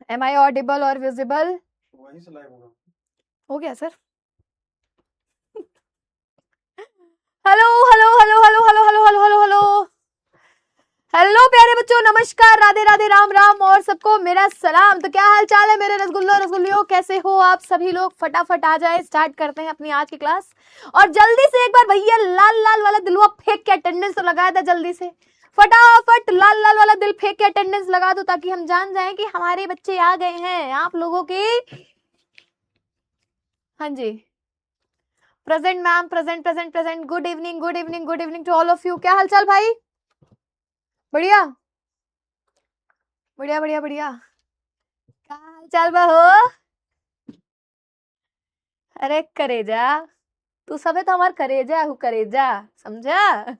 M I audible और visible? वहीं से लाइव होगा। हो गया sir. Hello hello hello hello hello hello hello hello hello hello प्यारे बच्चों, नमस्कार, राधे राधे, राम राम और सबको मेरा सलाम। तो क्या हाल चाल है मेरे रसगुल्लो रसगुल्लियों, कैसे हो आप सभी लोग? फटाफट आ जाए, स्टार्ट करते हैं अपनी आज की क्लास। और जल्दी से एक बार भैया लाल लाल वाला दिलवा फेंक के अटेंडेंस तो लगाया था, जल्दी से फटाफट लाल लाल वाला दिल फेंक के अटेंडेंस लगा दो, ताकि हम जान जाएं कि हमारे बच्चे आ गए हैं आप लोगों के। हाँ जी, present ma'am, present present present. Good evening good evening good evening to all of you. क्या हाल चाल भाई? बढ़िया बढ़िया बढ़िया बढ़िया। क्या हाल चाल बा हो? अरे करेजा, तू सब है तो हमार करेजा हूँ, करेजा, समझा?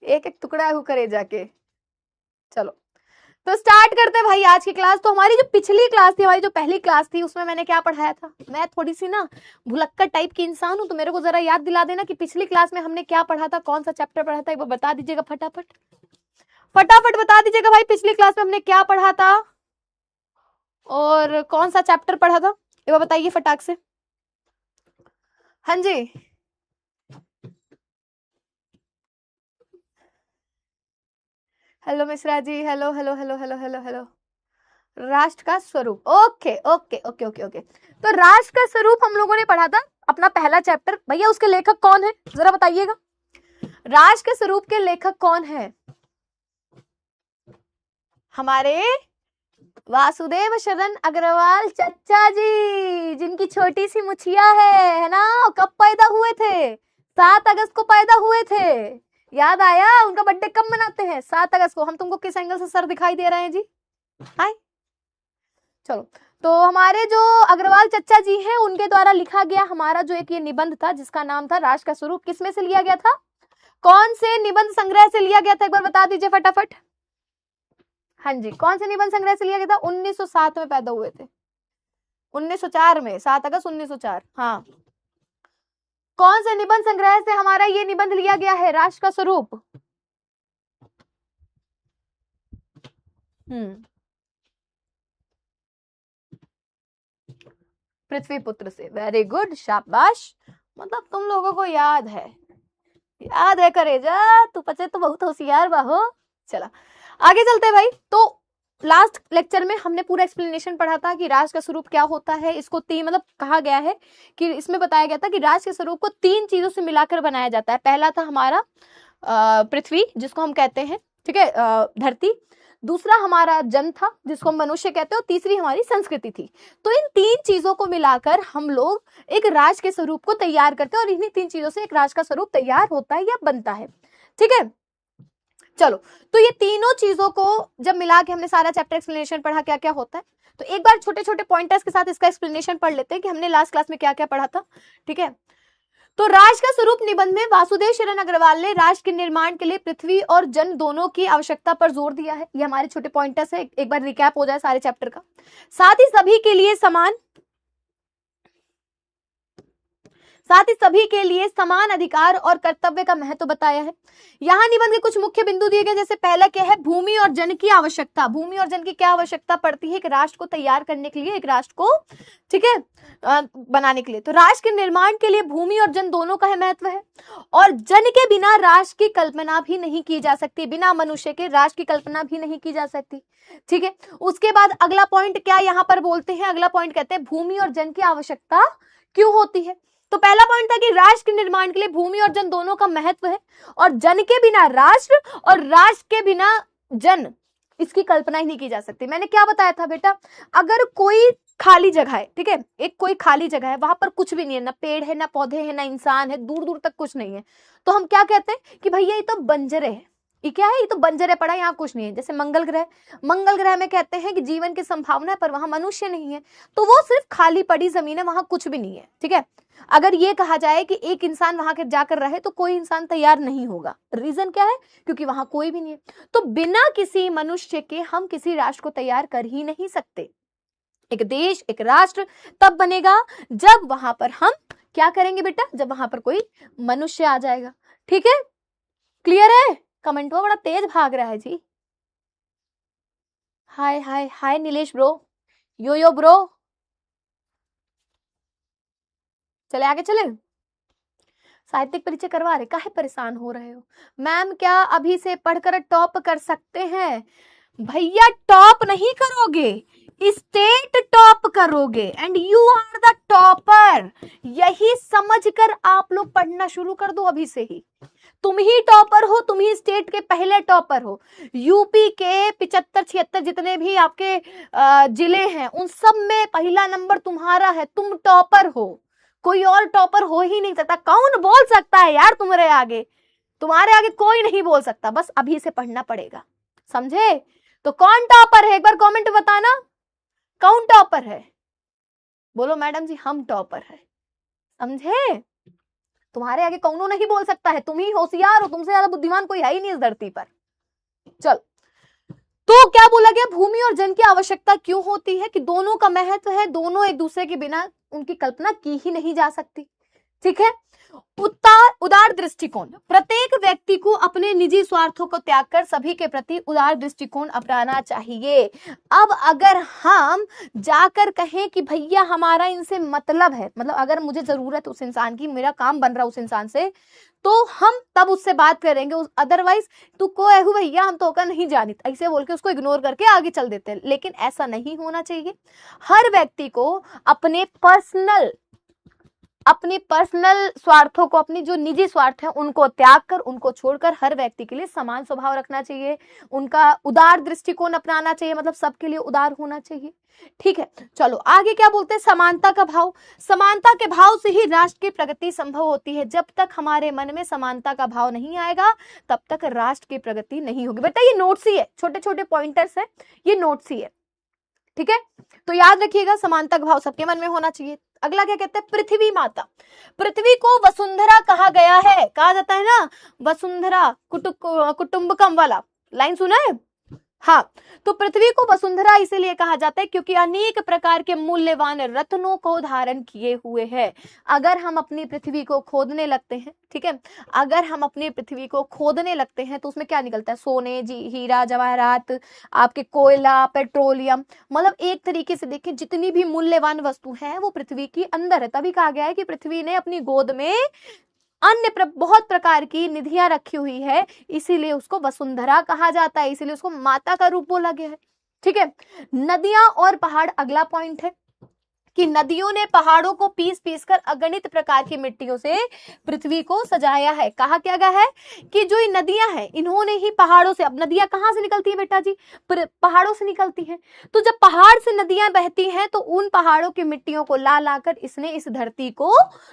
एक एक टुकड़ा हूँ करेजा के। चलो तो स्टार्ट करते हैं भाई आज की क्लास। तो हमारी जो पिछली क्लास थी, हमारी जो पहली क्लास थी, उसमें मैंने क्या पढ़ाया था? मैं थोड़ी सी ना भुलक्कड़ टाइप की इंसान हूँ, तो मेरे को जरा याद दिला देना कि पिछली क्लास में हमने क्या पढ़ा था, कौन सा चैप्टर पढ़ा था, एक बार बता दीजिएगा फटाफट। फटाफट बता दीजिएगा भाई, पिछली क्लास में हमने क्या पढ़ा था और कौन सा चैप्टर पढ़ा था, एक बार बताइए फटाक से। हाँ जी, hello Mishra ji, hello hello hello hello hello hello. राष्ट्र का स्वरूप, okay okay okay okay okay. तो राष्ट्र का स्वरूप हम लोगों ने पढ़ा था, अपना पहला चैप्टर। भैया उसके लेखक कौन है जरा बताइएगा, राष्ट्र के स्वरूप के लेखक कौन है? हमारे वासुदेव शरण अग्रवाल चच्चा जी, जिनकी छोटी सी मुछिया है ना? कब पैदा हुए थे? 7 अगस्त को पैदा हुए थे। याद आया? उनका बर्थडे कब मनाते हैं? 7 अगस्त को। हम तुमको किस एंगल से सर दिखाई दे रहे हैं जी? हाय, चलो। तो हमारे जो अग्रवाल चच्चा जी हैं, उनके द्वारा लिखा गया हमारा जो एक ये निबंध था, जिसका नाम था राष्ट्र का स्वरूप, किसमें से लिया गया था? कौन से निबंध संग्रह से लिया गया था, एक बार बता दीजिए फटाफट। हाँ जी, कौन से निबंध संग्रह से लिया गया था? 1907 में पैदा हुए थे, 1904 में, 7 अगस्त 1904। हाँ, कौन से निबंध संग्रह से हमारा ये निबंध लिया गया है, राष्ट्र का स्वरूप? पृथ्वी पुत्र से। वेरी गुड, शाबाश। मतलब तुम लोगों को याद है, याद है करेजा, तू बच्चे तो बहुत होशियार बाहो। चला आगे चलते भाई। तो लास्ट लेक्चर में हमने पूरा एक्सप्लेनेशन पढ़ा था कि राष्ट्र का स्वरूप क्या होता है। इसको तीन मतलब कहा गया है कि इसमें बताया गया था कि राष्ट्र के स्वरूप को 3 चीजों से मिलाकर बनाया जाता है। पहला था हमारा पृथ्वी, जिसको हम कहते हैं, ठीक है, धरती। दूसरा हमारा जन था, जिसको हम मनुष्य कहते हैं, और तीसरी हमारी संस्कृति थी। तो इन 3 चीजों को मिलाकर हम लोग एक राष्ट्र के स्वरूप को तैयार करते हैं, और इन्हीं 3 चीजों से एक राष्ट्र का स्वरूप तैयार होता है या बनता है। ठीक है, चलो। तो ये तीनों चीजों को जब मिला के हमने सारा चैप्टर एक्सप्लेनेशन पढ़ा क्या क्या होता है, तो एक बार छोटे छोटे पॉइंटर्स के साथ इसका एक्सप्लेनेशन पढ़ लेते हैं कि हमने लास्ट क्लास में क्या क्या पढ़ा था। ठीक है, तो राष्ट्र का स्वरूप निबंध में वासुदेव शरण अग्रवाल ने राष्ट्र के निर्माण के लिए पृथ्वी और जन दोनों की आवश्यकता पर जोर दिया है। ये हमारे छोटे पॉइंटर्स है, एक बार रिकैप हो जाए सारे चैप्टर का। साथ ही सभी के लिए समान अधिकार और कर्तव्य का महत्व बताया है। यहाँ निबंध के कुछ मुख्य बिंदु दिए गए, जैसे पहला क्या है, भूमि और जन की आवश्यकता। भूमि और जन की क्या आवश्यकता पड़ती है एक राष्ट्र को तैयार करने के लिए, एक राष्ट्र को, ठीक है, बनाने के लिए। तो राष्ट्र के निर्माण के लिए भूमि और जन दोनों का है महत्व है, और जन के बिना राष्ट्र की कल्पना भी नहीं की जा सकती, बिना मनुष्य के राष्ट्र की कल्पना भी नहीं की जा सकती। ठीक है, उसके बाद अगला पॉइंट क्या यहाँ पर बोलते हैं, अगला पॉइंट कहते हैं भूमि और जन की आवश्यकता क्यों होती है। तो पहला पॉइंट था कि राष्ट्र के निर्माण के लिए भूमि और जन दोनों का महत्व है, और जन के बिना राष्ट्र और राष्ट्र के बिना जन, इसकी कल्पना ही नहीं की जा सकती। मैंने क्या बताया था बेटा, अगर कोई खाली जगह है, ठीक है, एक कोई खाली जगह है, वहां पर कुछ भी नहीं है, ना पेड़ है, ना पौधे हैं, ना इंसान है, दूर दूर तक कुछ नहीं है, तो हम क्या कहते हैं कि भैया ये तो बंजर है, ये क्या है, ये तो बंजर है पड़ा, यहाँ कुछ नहीं है। जैसे मंगल ग्रह, मंगल ग्रह में कहते हैं कि जीवन की संभावना है, पर वहां मनुष्य नहीं है, तो वो सिर्फ खाली पड़ी जमीन है, वहां कुछ भी नहीं है। ठीक है, अगर ये कहा जाए कि एक इंसान वहां के जाकर रहे, तो कोई इंसान तैयार नहीं होगा। रीजन क्या है, क्योंकि वहां कोई भी नहीं है। तो बिना किसी मनुष्य के हम किसी राष्ट्र को तैयार कर ही नहीं सकते। एक देश, एक राष्ट्र तब बनेगा जब वहां पर हम क्या करेंगे बेटा, जब वहां पर कोई मनुष्य आ जाएगा। ठीक है, क्लियर है? कमेंट में बड़ा तेज भाग रहा है जी। हाय हाय हाय नीलेश ब्रो, यो ब्रो, चले आगे चले। साहित्यिक परिचय करवा रहे, काहे परेशान हो रहे हो मैम? क्या अभी से पढ़कर टॉप कर सकते हैं? भैया टॉप नहीं करोगे, स्टेट टॉप करोगे and you are the topper. यही समझकर आप लोग पढ़ना शुरू कर दो अभी से ही। तुम ही टॉपर हो, तुम ही स्टेट के पहले टॉपर हो। यूपी के 75-76 जितने भी आपके जिले हैं उन सब में पहला नंबर तुम्हारा है, तुम टॉपर हो, कोई और टॉपर हो ही नहीं सकता। कौन बोल सकता है यार तुम्हारे आगे? तुम्हारे आगे कोई नहीं बोल सकता, बस अभी से पढ़ना पड़ेगा, समझे? तो कौन टॉपर है एक बार कमेंट बताना, कौन टॉपर है? बोलो मैडम जी हम टॉपर है, समझे? तुम्हारे आगे कौनो नहीं बोल सकता है, तुम ही होशियार हो, तुमसे ज्यादा बुद्धिमान कोई है ही नहीं इस धरती पर। चल, तो क्या बोला गया, भूमि और जन की आवश्यकता क्यों होती है? कि दोनों का महत्व है, दोनों एक दूसरे के बिना उनकी कल्पना की ही नहीं जा सकती, ठीक है। उदार दृष्टिकोण, प्रत्येक व्यक्ति को अपने निजी स्वार्थों को त्याग कर सभी के प्रति उदार दृष्टिकोण अपनाना चाहिए। अब अगर हम जाकर कहें कि भैया हमारा इनसे मतलब है, मतलब अगर मुझे जरूरत है उस इंसान की, मेरा काम बन रहा है उस इंसान से, तो हम तब उससे बात करेंगे। अदरवाइज तू को एहू भैया हम तो का नहीं जानित, ऐसे बोल के उसको इग्नोर करके आगे चल देते हैं। लेकिन ऐसा नहीं होना चाहिए। हर व्यक्ति को अपने पर्सनल स्वार्थों को, अपनी जो निजी स्वार्थ है उनको त्याग कर, उनको छोड़कर हर व्यक्ति के लिए समान स्वभाव रखना चाहिए, उनका उदार दृष्टिकोण अपनाना चाहिए, मतलब सबके लिए उदार होना चाहिए, ठीक है। चलो आगे क्या बोलते हैं, समानता का भाव। समानता के भाव से ही राष्ट्र की प्रगति संभव होती है। जब तक हमारे मन में समानता का भाव नहीं आएगा तब तक राष्ट्र की प्रगति नहीं होगी। बेटा ये नोट्स ही है, छोटे छोटे पॉइंटर्स है, ये नोट्स ही है, ठीक है। तो याद रखिएगा समानता का भाव सबके मन में होना चाहिए। अगला क्या कहते हैं, पृथ्वी माता। पृथ्वी को वसुंधरा कहा गया है, कहा जाता है ना वसुंधरा, कुटुंबकम वाला लाइन सुना है? हाँ, तो पृथ्वी को वसुंधरा इसीलिए कहा जाता है क्योंकि अनेक प्रकार के मूल्यवान रत्नों को धारण किए हुए है। अगर हम अपनी पृथ्वी को खोदने लगते हैं, ठीक है, अगर हम अपनी पृथ्वी को खोदने लगते हैं तो उसमें क्या निकलता है, सोने, हीरा जवाहरात, आपके कोयला, पेट्रोलियम, मतलब एक तरीके से देखें जितनी भी मूल्यवान वस्तु है वो पृथ्वी के अंदर है। तभी कहा गया है कि पृथ्वी ने अपनी गोद में अन्य बहुत प्रकार की निधियां रखी हुई है, इसीलिए उसको वसुंधरा कहा जाता है, इसीलिए उसको माता का रूप बोला गया है, ठीक है। नदियां और पहाड़ अगला पॉइंट है कि नदियों ने पहाड़ों को पीस पीस कर अगणित प्रकार की मिट्टियों से पृथ्वी को सजाया है। कहा क्या गया है कि जो ये नदियां हैं इन्होंने ही पहाड़ों से, अब नदियां कहां से निकलती है बेटा जी, पहाड़ों से निकलती हैं। तो जब पहाड़ से नदियां बहती हैं तो उन पहाड़ों की मिट्टियों को ला लाकर इसने इस धरती को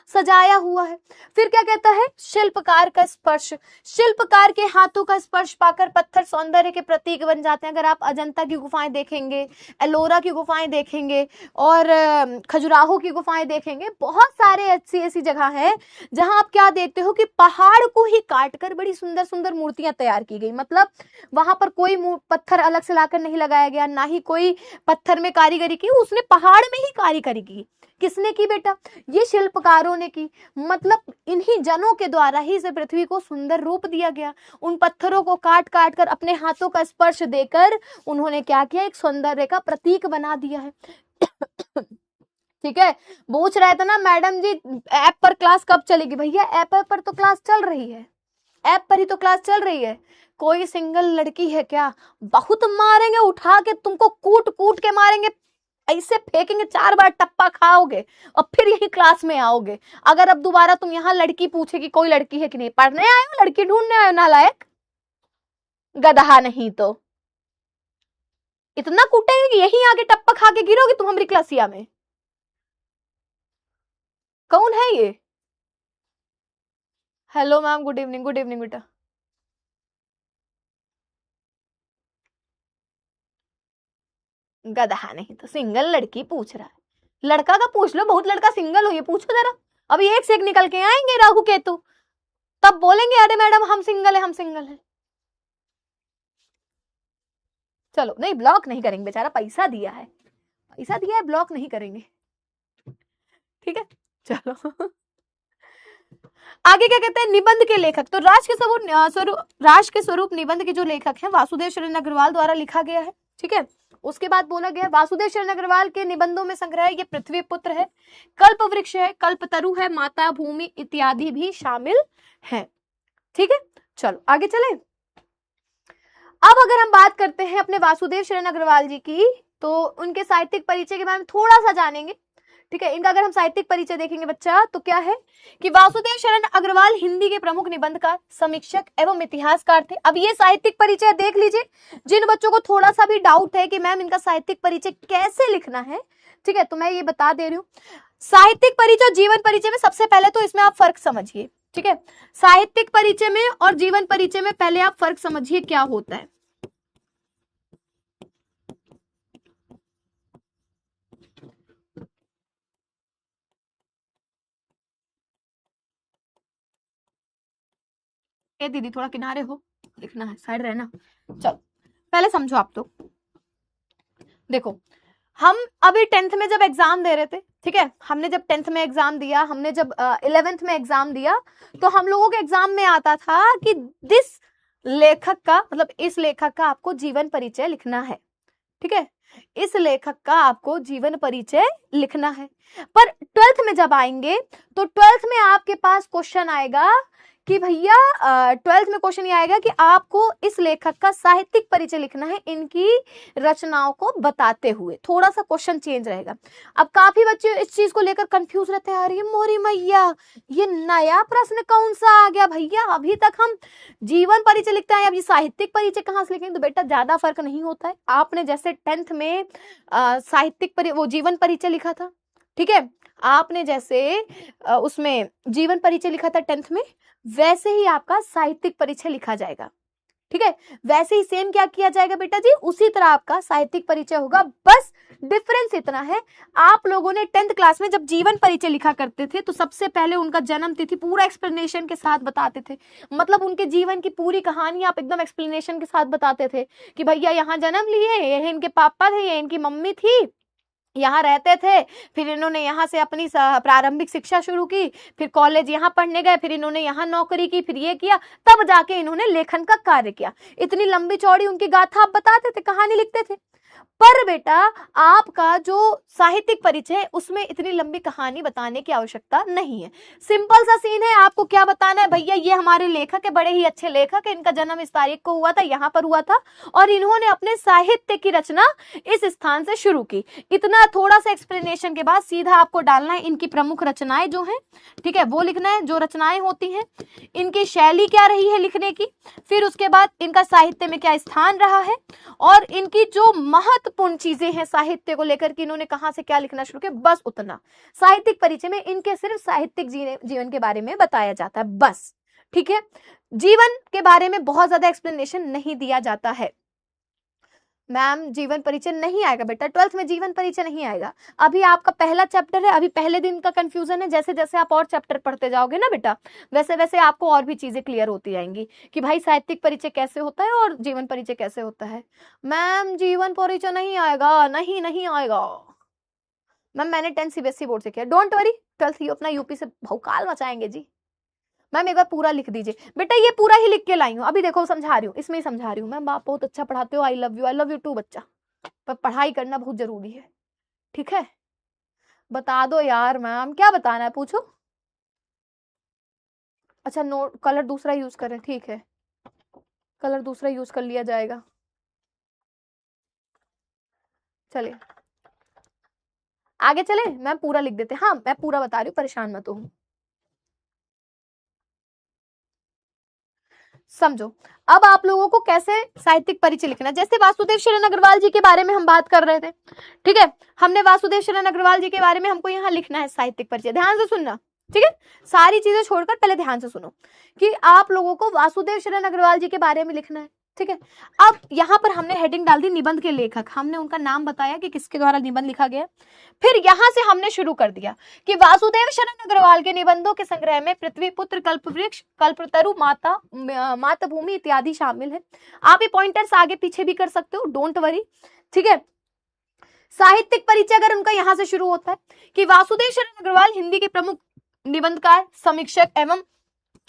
सजाया हुआ है। फिर क्या कहता है, शिल्पकार का स्पर्श। शिल्पकार के हाथों का स्पर्श पाकर पत्थर सौंदर्य के प्रतीक बन जाते हैं। अगर आप अजंता की गुफाएं देखेंगे, एलोरा की गुफाएं देखेंगे और खजुराहो की गुफाएं देखेंगे, बहुत सारे ऐसी जगह है जहां आप क्या देखते हो कि पहाड़ को ही काटकर बड़ी सुंदर सुंदर मूर्तियां तैयार की गई। मतलब वहां पर कोई पत्थर अलग से लाकर नहीं लगाया गया, ना ही कोई पत्थर में कारीगरी की, उसने पहाड़ में ही कारीगरी की। किसने की बेटा, ये शिल्पकारों ने की। मतलब इन्हीं जनों के द्वारा ही इस पृथ्वी को सुंदर रूप दिया गया। उन पत्थरों को काट काट कर अपने हाथों का स्पर्श देकर उन्होंने क्या किया, एक सौंदर्य का प्रतीक बना दिया है। ठीक है, पूछ रहे थे ना मैडम जी ऐप पर क्लास कब चलेगी, भैया ऐप पर तो क्लास चल रही है, ऐप पर ही तो क्लास चल रही है। कोई सिंगल लड़की है क्या, बहुत मारेंगे, उठा के तुमको कूट कूट के मारेंगे, ऐसे फेंकेंगे 4 बार टप्पा खाओगे और फिर यही क्लास में आओगे। अगर अब दोबारा तुम यहाँ लड़की पूछेगी कोई लड़की है कि नहीं, पढ़ने आए हो लड़की ढूंढने आए हो, नालायक गधा नहीं तो इतना कूटेंगे कि यही आगे टप्पा खा के गिरोगे तुम हमारी क्लासिया में। कौन है ये? Hello ma'am, good evening, good evening बेटा। गधा नहीं तो सिंगल लड़की पूछ रहा है, लड़का का पूछ लो, बहुत लड़का सिंगल हो, ये पूछो जरा। अभी एक से एक निकल के आएंगे राहु केतु, तब बोलेंगे अरे मैडम हम सिंगल है, हम सिंगल है। चलो नहीं, ब्लॉक नहीं करेंगे, बेचारा पैसा दिया है, पैसा दिया है, ब्लॉक नहीं करेंगे, ठीक है। चलो आगे क्या कहते हैं, निबंध के लेखक। तो राष्ट्र के स्वरूप निबंध के जो लेखक हैं वासुदेव शरण अग्रवाल द्वारा लिखा गया है, ठीक है। उसके बाद बोला गया वासुदेव शरण अग्रवाल के निबंधों में संग्रह ये पृथ्वी पुत्र है, कल्प वृक्ष है, कल्पतरु है, माता भूमि इत्यादि भी शामिल है। ठीक है, चलो आगे चले। अब अगर हम बात करते हैं अपने वासुदेव शरण अग्रवाल जी की, तो उनके साहित्यिक परिचय के बारे में थोड़ा सा जानेंगे। ठीक है, इनका अगर हम साहित्यिक परिचय देखेंगे बच्चा तो क्या है कि वासुदेव शरण अग्रवाल हिंदी के प्रमुख निबंधकार, समीक्षक एवं इतिहासकार थे। अब ये साहित्यिक परिचय देख लीजिए, जिन बच्चों को थोड़ा सा भी डाउट है कि मैम इनका साहित्यिक परिचय कैसे लिखना है, ठीक है, तो मैं ये बता दे रही हूँ। साहित्यिक परिचय और जीवन परिचय में सबसे पहले तो इसमें आप फर्क समझिए। ठीक है, साहित्यिक परिचय में और जीवन परिचय में पहले आप फर्क समझिए क्या होता है। ए दीदी थोड़ा किनारे हो, लिखना है, साइड रहना। चलो पहले समझो आप तो। देखो, हम अभी 10th में जब एग्जाम दे रहे थे, ठीक है, हमने जब 10th में एग्जाम दिया, हमने जब 11th में एग्जाम दिया, तो हम लोगों के एग्जाम में आता था कि दिस लेखक का, मतलब इस लेखक का आपको जीवन परिचय लिखना है। ठीक है, इस लेखक का आपको जीवन परिचय लिखना है। पर 12th में जब आएंगे तो 12th में आपके पास क्वेश्चन आएगा कि भैया 12th में क्वेश्चन ये आएगा कि आपको इस लेखक का साहित्यिक परिचय लिखना है, इनकी रचनाओं को बताते हुए। थोड़ा सा क्वेश्चन चेंज रहेगा। अब काफी बच्चे इस चीज को लेकर कंफ्यूज रहते हैं, अरे मोरी मैया ये नया प्रश्न कौन सा आ गया भैया, अभी तक हम जीवन परिचय लिखते हैं, अब ये साहित्यिक परिचय कहाँ से लिखेंगे। तो बेटा ज्यादा फर्क नहीं होता है। आपने जैसे 10th में वो जीवन परिचय लिखा था, ठीक है, आपने जैसे उसमें जीवन परिचय लिखा था 10th में, वैसे ही आपका साहित्यिक परिचय लिखा जाएगा। ठीक है, वैसे ही सेम क्या किया जाएगा बेटा जी, उसी तरह आपका साहित्यिक परिचय होगा। बस डिफरेंस इतना है, आप लोगों ने 10th क्लास में जब जीवन परिचय लिखा करते थे तो सबसे पहले उनका जन्म तिथि पूरा एक्सप्लेनेशन के साथ बताते थे। मतलब उनके जीवन की पूरी कहानी आप एकदम एक्सप्लेनेशन के साथ बताते थे कि भैया यहाँ जन्म लिए, ये इनके पापा थे, ये इनकी मम्मी थी, यहाँ रहते थे, फिर इन्होंने यहाँ से अपनी प्रारंभिक शिक्षा शुरू की, फिर कॉलेज यहाँ पढ़ने गए, फिर इन्होंने यहाँ नौकरी की, फिर ये किया, तब जाके इन्होंने लेखन का कार्य किया। इतनी लंबी चौड़ी उनकी गाथा आप बताते थे, कहानी लिखते थे। पर बेटा आपका जो साहित्यिक परिचय है उसमें इतनी लंबी कहानी बताने की आवश्यकता नहीं है। सिंपल सा सीन है, आपको क्या बताना है, भैया ये हमारे लेखक है, बड़े ही अच्छे लेखक है, इनका जन्म इस तारीख को हुआ था, यहाँ पर हुआ था, और इन्होंने अपने साहित्य की रचना इस स्थान से शुरू की। इतना थोड़ा सा एक्सप्लेनेशन के बाद सीधा आपको डालना है इनकी प्रमुख रचनाएं जो हैं, ठीक है, वो लिखना है, जो रचनाएं होती हैं, इनकी शैली क्या रही है लिखने की, फिर उसके बाद इनका साहित्य में क्या स्थान रहा है, और इनकी जो महत्वपूर्ण चीजें हैं साहित्य को लेकर कि इन्होंने कहां से क्या लिखना शुरू किया, बस उतना। साहित्यिक परिचय में इनके सिर्फ साहित्यिक जीवन के बारे में बताया जाता है, बस। ठीक है, जीवन के बारे में बहुत ज्यादा एक्सप्लेनेशन नहीं दिया जाता है। मैम जीवन परिचय नहीं आएगा बेटा, 12th में जीवन परिचय नहीं आएगा। अभी आपका पहला चैप्टर है, अभी पहले दिन का कंफ्यूजन है। जैसे जैसे आप और चैप्टर पढ़ते जाओगे ना बेटा, वैसे वैसे आपको और भी चीजें क्लियर होती जाएंगी कि भाई साहित्यिक परिचय कैसे होता है और जीवन परिचय कैसे होता है। मैम जीवन परिचय नहीं आएगा, नहीं आएगा मैम, मैंने 10th CBSE बोर्ड से किया, डोंट वरी, 12th अपना यूपी से भौकाल मचाएंगे जी। मैम एक बार पूरा लिख दीजिए बेटा, ये पूरा ही लिख के लाई हूँ, अभी देखो समझा रही हूँ, इसमें ही समझा रही हूँ। मैम आप बहुत अच्छा पढ़ाते हो, आई लव यू टू बच्चा, पर पढ़ाई करना बहुत जरूरी है। ठीक है, बता दो यार मैम, क्या बताना है पूछो। अच्छा नोट कलर दूसरा यूज करें, ठीक है, कलर दूसरा यूज कर लिया जाएगा। चलिए आगे चले, मैम पूरा लिख देते, हाँ मैं पूरा बता रही हूँ, परेशान मत हो। समझो, अब आप लोगों को कैसे साहित्यिक परिचय लिखना। जैसे वासुदेव शरण अग्रवाल जी के बारे में हम बात कर रहे थे, ठीक है, हमने वासुदेव शरण अग्रवाल जी के बारे में हमको यहाँ लिखना है साहित्यिक परिचय, ध्यान से सुनना, ठीक है, सारी चीजें छोड़कर पहले ध्यान से सुनो कि आप लोगों को वासुदेव शरण अग्रवाल जी के बारे में लिखना है। ठीक है, अब यहाँ पर हमने हेडिंग डाल दी निबंध के लेखक, हमने उनका नाम बताया कि किसके द्वारा निबंध लिखा गया। फिर यहां से हमने शुरू कर दिया कि वासुदेव शरण अग्रवाल के निबंधों के संग्रह में पृथ्वी पुत्र, कल्पवृक्ष, कल्पतरु, मातृभूमि इत्यादि शामिल है। आप ये पॉइंटर्स आगे पीछे भी कर सकते हो, डोंट वरी। ठीक है, साहित्यिक परिचय अगर उनका यहां से शुरू होता है कि वासुदेव शरण अग्रवाल हिंदी के प्रमुख निबंधकार, समीक्षक एवं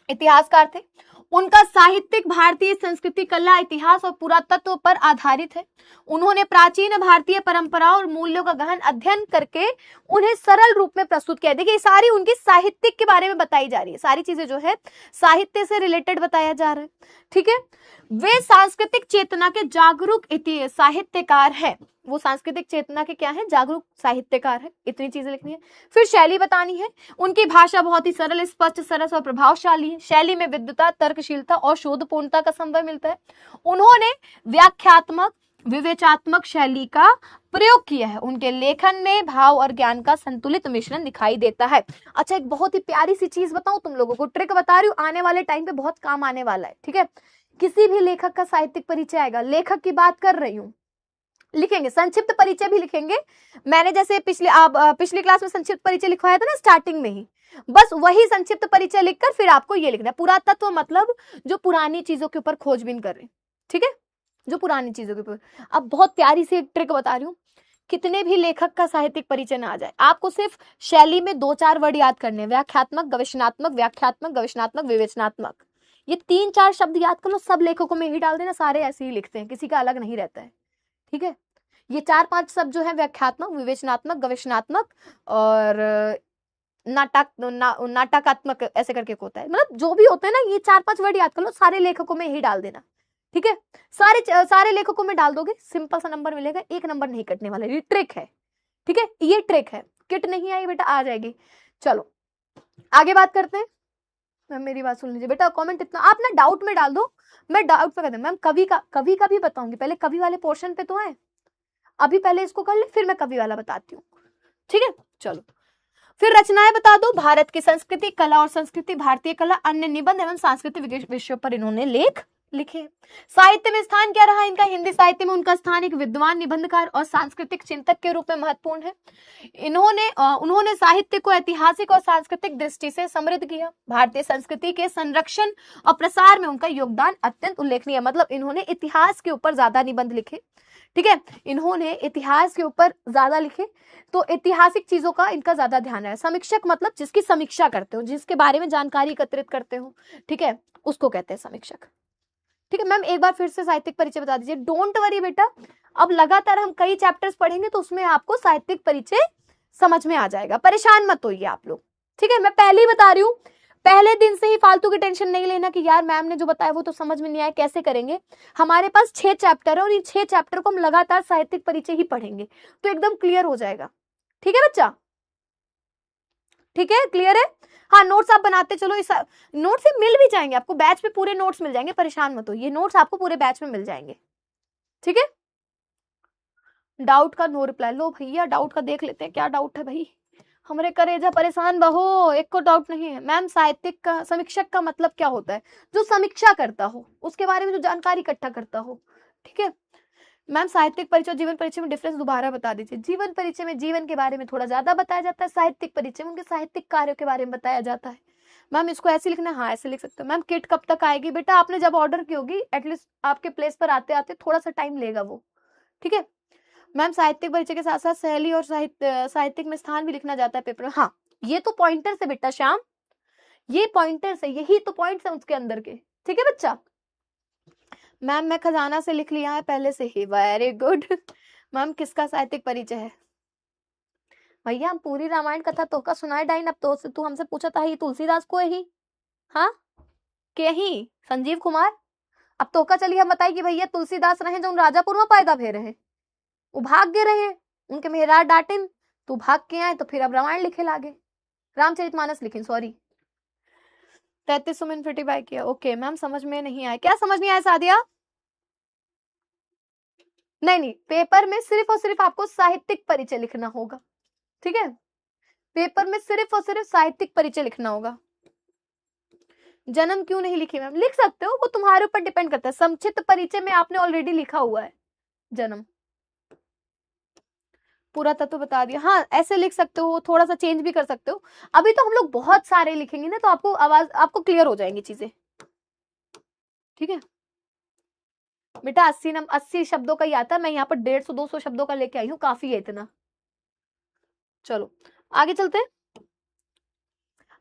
इतिहासकार थे। उनका साहित्यिक भारतीय संस्कृति, कला, इतिहास और पुरातत्व पर आधारित है। उन्होंने प्राचीन भारतीय परंपराओं और मूल्यों का गहन अध्ययन करके उन्हें सरल रूप में प्रस्तुत किया। देखिए सारी उनकी साहित्यिक के बारे में बताई जा रही है, सारी चीजें जो है साहित्य से रिलेटेड बताया जा रहा है। ठीक है, वे सांस्कृतिक चेतना के जागरूक साहित्यकार है। वो सांस्कृतिक चेतना के क्या है? जागरूक साहित्यकार है। इतनी चीजें लिखनी है। फिर शैली बतानी है। उनकी भाषा बहुत ही सरल, स्पष्ट, सरस और प्रभावशाली है। शैली में विद्वता, तर्कशीलता और शोधपूर्णता का संभव मिलता है। उन्होंने व्याख्यात्मक, विवेचनात्मक शैली का प्रयोग किया है। उनके लेखन में भाव और ज्ञान का संतुलित मिश्रण दिखाई देता है। अच्छा, एक बहुत ही प्यारी सी चीज बताऊं तुम लोगों को, ट्रिक बता रही हूँ, आने वाले टाइम पे बहुत काम आने वाला है। ठीक है, किसी भी लेखक का साहित्यिक परिचय आएगा, लेखक की बात कर रही हूँ, लिखेंगे, संक्षिप्त परिचय भी लिखेंगे। मैंने जैसे पिछली क्लास में संक्षिप्त परिचय लिखवाया था ना स्टार्टिंग में ही, बस वही संक्षिप्त परिचय लिखकर फिर आपको ये लिखना है। पुरातत्व मतलब जो पुरानी चीजों के ऊपर खोजबीन कर रहे हैं। ठीक है, जो पुरानी चीजों के ऊपर। अब बहुत प्यारी सी एक ट्रिक बता रही हूँ, कितने भी लेखक का साहित्यिक परिचय ना आ जाए, आपको सिर्फ शैली में 2-4 वर्ड याद करने हैं। व्याख्यात्मक, गवेषणात्मक, व्याख्यात्मक, गवेषणात्मक, विवेचनात्मक, ये 3-4 शब्द याद कर लो। सब लेखकों में ही डाल देना, सारे ऐसे ही लिखते हैं, किसी का अलग नहीं रहता है। ठीक है, ये 4-5 शब्द जो है व्याख्यात्मक, विवेचनात्मक, गवेषणात्मक और नाटकात्मक ऐसे करके होता है, मतलब जो भी होते हैं ना, ये 4-5 वर्ड याद कर लो, सारे लेखकों में ही डाल देना। ठीक है, सारे लेखकों में डाल दोगे, सिंपल सा नंबर मिलेगा, 1 नंबर नहीं कटने वाला। ये ट्रिक है। ठीक है, ये ट्रिक है। किट नहीं आई बेटा, आ जाएगी। चलो आगे बात करते हैं। मैम मेरी बात सुन लीजिए बेटा, कमेंट इतना आप ना डाउट में डाल दो, मैं डाउट पे कहता हूँ। मैम कवि का भी बताऊंगी, पहले कवि वाले पोर्शन पे तो है, अभी पहले इसको कर ले, फिर मैं कवि वाला बताती हूँ। ठीक है, चलो फिर रचनाएं बता दो। भारत की संस्कृति, कला और संस्कृति, भारतीय कला, अन्य निबंध एवं सांस्कृतिक विषयों पर इन्होंने लेख लिखे। साहित्य में स्थान क्या रहा इनका? हिंदी साहित्य में उनका स्थान एक विद्वान, निबंधकार और सांस्कृतिक चिंतक के रूप में महत्वपूर्ण है। उन्होंने साहित्य को ऐतिहासिक और सांस्कृतिक दृष्टि से समृद्ध किया। भारतीय संस्कृति के संरक्षण और प्रसार में उनका योगदान अत्यंत उल्लेखनीय है। मतलब इन्होंने इतिहास के ऊपर ज्यादा निबंध लिखे। ठीक है, इन्होंने इतिहास के ऊपर ज्यादा लिखे, तो ऐतिहासिक चीजों का इनका ज्यादा ध्यान है। समीक्षक मतलब जिसकी समीक्षा करते हो, जिसके बारे में जानकारी एकत्रित करते हो, ठीक है, उसको कहते हैं समीक्षक। ठीक है मैम, एक बार फिर से साहित्यिक परिचय बता दीजिए। डोंट वरी बेटा, अब लगातार हम कई चैप्टर्स पढ़ेंगे तो उसमें आपको साहित्यिक परिचय समझ में आ जाएगा, परेशान मत होइए आप लोग। ठीक है, मैं पहले ही बता रही हूँ, पहले दिन से ही फालतू की टेंशन नहीं लेना कि यार मैम ने जो बताया वो तो समझ में नहीं आया, कैसे करेंगे। हमारे पास 6 चैप्टर है और इन 6 चैप्टर को हम लगातार साहित्यिक परिचय ही पढ़ेंगे, तो एकदम क्लियर हो जाएगा। ठीक है बच्चा, ठीक है, क्लियर है? हाँ, नोट्स आप बनाते चलो, इस नोट्स से मिल भी जाएंगे आपको, बैच पे पूरे नोट्स मिल जाएंगे, परेशान मत हो, ये नोट्स आपको पूरे बैच में मिल जाएंगे। ठीक है, डाउट का नो रिप्लाई। लो भैया डाउट का देख लेते हैं, क्या डाउट है भाई, हमारे करेजा परेशान बहो, एक को डाउट नहीं है। मैम साहित्यिक का समीक्षक का मतलब क्या होता है? जो समीक्षा करता हो, उसके बारे में जो जानकारी इकट्ठा करता हो। ठीक है मैम, साहित्यिक परिचय और जीवन परिचय में डिफरेंस दोबारा बता दीजिए। जीवन परिचय में जीवन के बारे में थोड़ा ज्यादा बताया जाता है, साहित्यिक परिचय में उनके साहित्यिक कार्यों के बारे में बताया जाता है। मैम इसको ऐसे लिखना है? हाँ ऐसे लिख सकते हो। मैम किट कब तक आएगी? बेटा आपने जब ऑर्डर की होगी, एटलीस्ट आपके प्लेस पर आते आते थोड़ा सा टाइम लेगा वो। ठीक है मैम, साहित्यिक परिचय के साथ साथ शैली और साहित्यिक में स्थान भी लिखना जाता है पेपर में। हाँ ये तो पॉइंटर से बेटा श्याम, ये पॉइंटर से, यही तो पॉइंट्स है उसके अंदर के। ठीक है बच्चा। मैम मैं खजाना से लिख लिया है पहले से ही, वेरी गुड। मैम किसका साहित्यिक परिचय है? भैया हम पूरी रामायण कथा तो का सुनाए डाइन, अब तो तू हमसे पूछा था ही तुलसीदास को ही, हाँ के ही संजीव कुमार। अब तो का चलिए हम बताइए कि भैया तुलसीदास रहे जो उन राजापुर में पैदा भे रहे, वो भाग गए रहे, उनके मेहरार डांटिन तो भाग के आए, तो फिर अब रामायण लिखे लागे, रामचरितमानस लिखे, सॉरी 33 में 55 किया। ओके मैम समझ में नहीं आया। क्या समझ नहीं आया सादिया? नहीं, पेपर में सिर्फ और सिर्फ आपको साहित्यिक परिचय लिखना होगा। ठीक है, पेपर में सिर्फ और सिर्फ साहित्यिक परिचय लिखना होगा। जन्म क्यों नहीं लिखी मैम? लिख सकते हो, वो तुम्हारे ऊपर डिपेंड करता है। संक्षिप्त परिचय में आपने ऑलरेडी लिखा हुआ है जन्म, पूरा तत्व बता दिया। हाँ ऐसे लिख सकते हो, थोड़ा सा चेंज भी कर सकते हो। अभी तो हम लोग बहुत सारे लिखेंगे ना, तो आपको क्लियर हो जाएंगी चीजें। ठीक है बेटा, 80 शब्दों का ही आता है, मैं यहाँ पर 150-200 शब्दों का लेके आई हूँ, काफी है इतना। चलो आगे चलते हैं।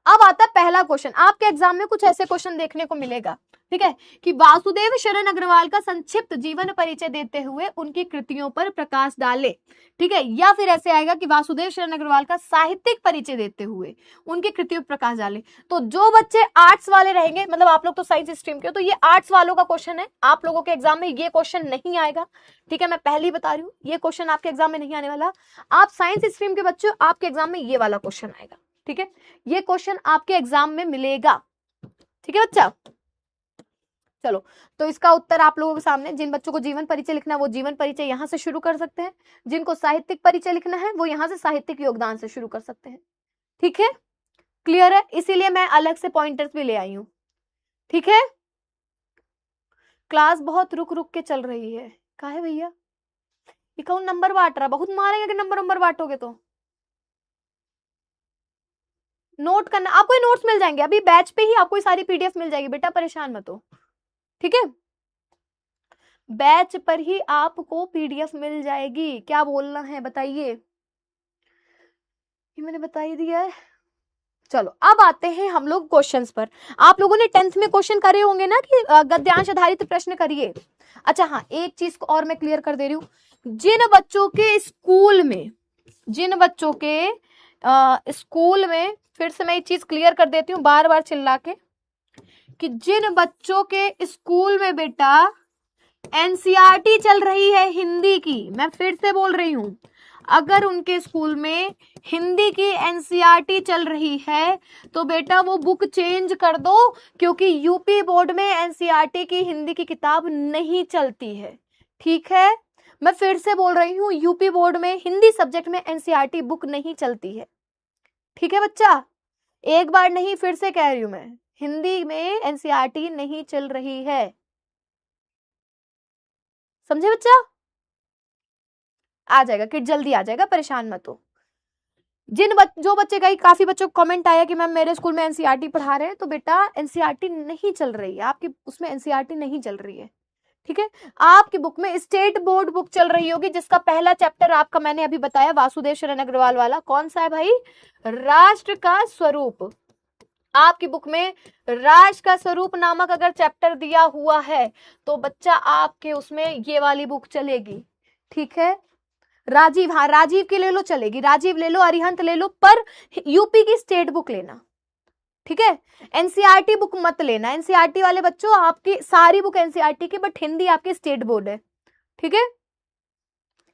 अब आता है पहला क्वेश्चन। आपके एग्जाम में कुछ ऐसे क्वेश्चन देखने को मिलेगा, ठीक है, कि वासुदेव शरण अग्रवाल का संक्षिप्त जीवन परिचय देते हुए उनकी कृतियों पर प्रकाश डाले, ठीक है, या फिर ऐसे आएगा कि वासुदेव शरण अग्रवाल का साहित्यिक परिचय देते हुए उनकी कृतियों पर प्रकाश डाले। तो जो बच्चे आर्ट्स वाले रहेंगे, मतलब आप लोग तो साइंस स्ट्रीम के हो, तो ये आर्ट्स वालों का क्वेश्चन है, आप लोगों के एग्जाम में ये क्वेश्चन नहीं आएगा, ठीक है, मैं पहले ही बता रही हूँ, ये क्वेश्चन आपके एग्जाम में नहीं आने वाला। आप साइंस स्ट्रीम के बच्चे, आपके एग्जाम में ये वाला क्वेश्चन आएगा, ठीक है, ये क्वेश्चन आपके एग्जाम में मिलेगा, ठीक है बच्चा। चलो, तो इसका उत्तर आप लोगों के सामने, जिन बच्चों को जीवन परिचय लिखना है वो जीवन परिचय यहां से शुरू कर सकते हैं, जिनको साहित्यिक परिचय लिखना है वो यहां से साहित्यिक योगदान से शुरू कर सकते हैं, ठीक है, क्लियर है, इसीलिए मैं अलग से पॉइंटर्स भी ले आई हूं, ठीक है। क्लास बहुत रुक रुक के चल रही है, काहे भैया, ये कौन नंबर बांट रहा, बहुत मारेंगे कि नंबर बांटोगे तो। नोट करना, आपको ये नोट्स मिल जाएंगे अभी बैच पे ही, आपको ये सारी पीडीएफ मिल जाएगी बेटा, परेशान मत हो, ठीक है, बैच पर ही आपको पीडीएफ मिल जाएगी। क्या बोलना है बताइए, ये मैंने बता ही दिया है। चलो, अब आते हैं हम लोग क्वेश्चंस पर। आप लोगों ने 10th में क्वेश्चन करे होंगे ना कि गद्यांश आधारित प्रश्न करिए। अच्छा हाँ, एक चीज को और मैं क्लियर कर दे रही हूँ, जिन बच्चों के स्कूल में, जिन बच्चों के स्कूल में, फिर से मैं एक चीज क्लियर कर देती हूँ बार बार चिल्ला के, कि जिन बच्चों के स्कूल में बेटा एनसीईआरटी चल रही है हिंदी की, मैं फिर से बोल रही हूं, अगर उनके स्कूल में हिंदी की एनसीईआरटी चल रही है तो बेटा वो बुक चेंज कर दो, क्योंकि यूपी बोर्ड में एनसीईआरटी की हिंदी की किताब नहीं चलती है, ठीक है, मैं फिर से बोल रही हूं, यूपी बोर्ड में हिंदी सब्जेक्ट में एनसीईआरटी बुक नहीं चलती है, ठीक है बच्चा, एक बार नहीं फिर से कह रही हूं मैं, हिंदी में एनसीईआरटी नहीं चल रही है, समझे बच्चा, आ जाएगा किट, जल्दी आ जाएगा, परेशान मत हो। जो बच्चे का, काफी बच्चों को कमेंट आया कि मैम मेरे स्कूल में एनसीईआरटी पढ़ा रहे हैं, तो बेटा एनसीईआरटी नहीं चल रही है आपकी, उसमें एनसीईआरटी नहीं चल रही है, ठीक है, आपकी बुक में स्टेट बोर्ड बुक चल रही होगी, जिसका पहला चैप्टर आपका मैंने अभी बताया वासुदेव शरण अग्रवाल वाला, कौन सा है भाई, राष्ट्र का स्वरूप। आपकी बुक में राष्ट्र का स्वरूप नामक अगर चैप्टर दिया हुआ है तो बच्चा आपके उसमें ये वाली बुक चलेगी, ठीक है, राजीव, हाँ राजीव की ले लो चलेगी, राजीव ले लो, अरिहंत ले लो, पर यूपी की स्टेट बुक लेना, ठीक है, एनसीईआरटी बुक मत लेना, एनसीईआरटी वाले बच्चों आपकी सारी बुक एनसीईआरटी की, बट हिंदी आपकी स्टेट बोर्ड है, ठीक है,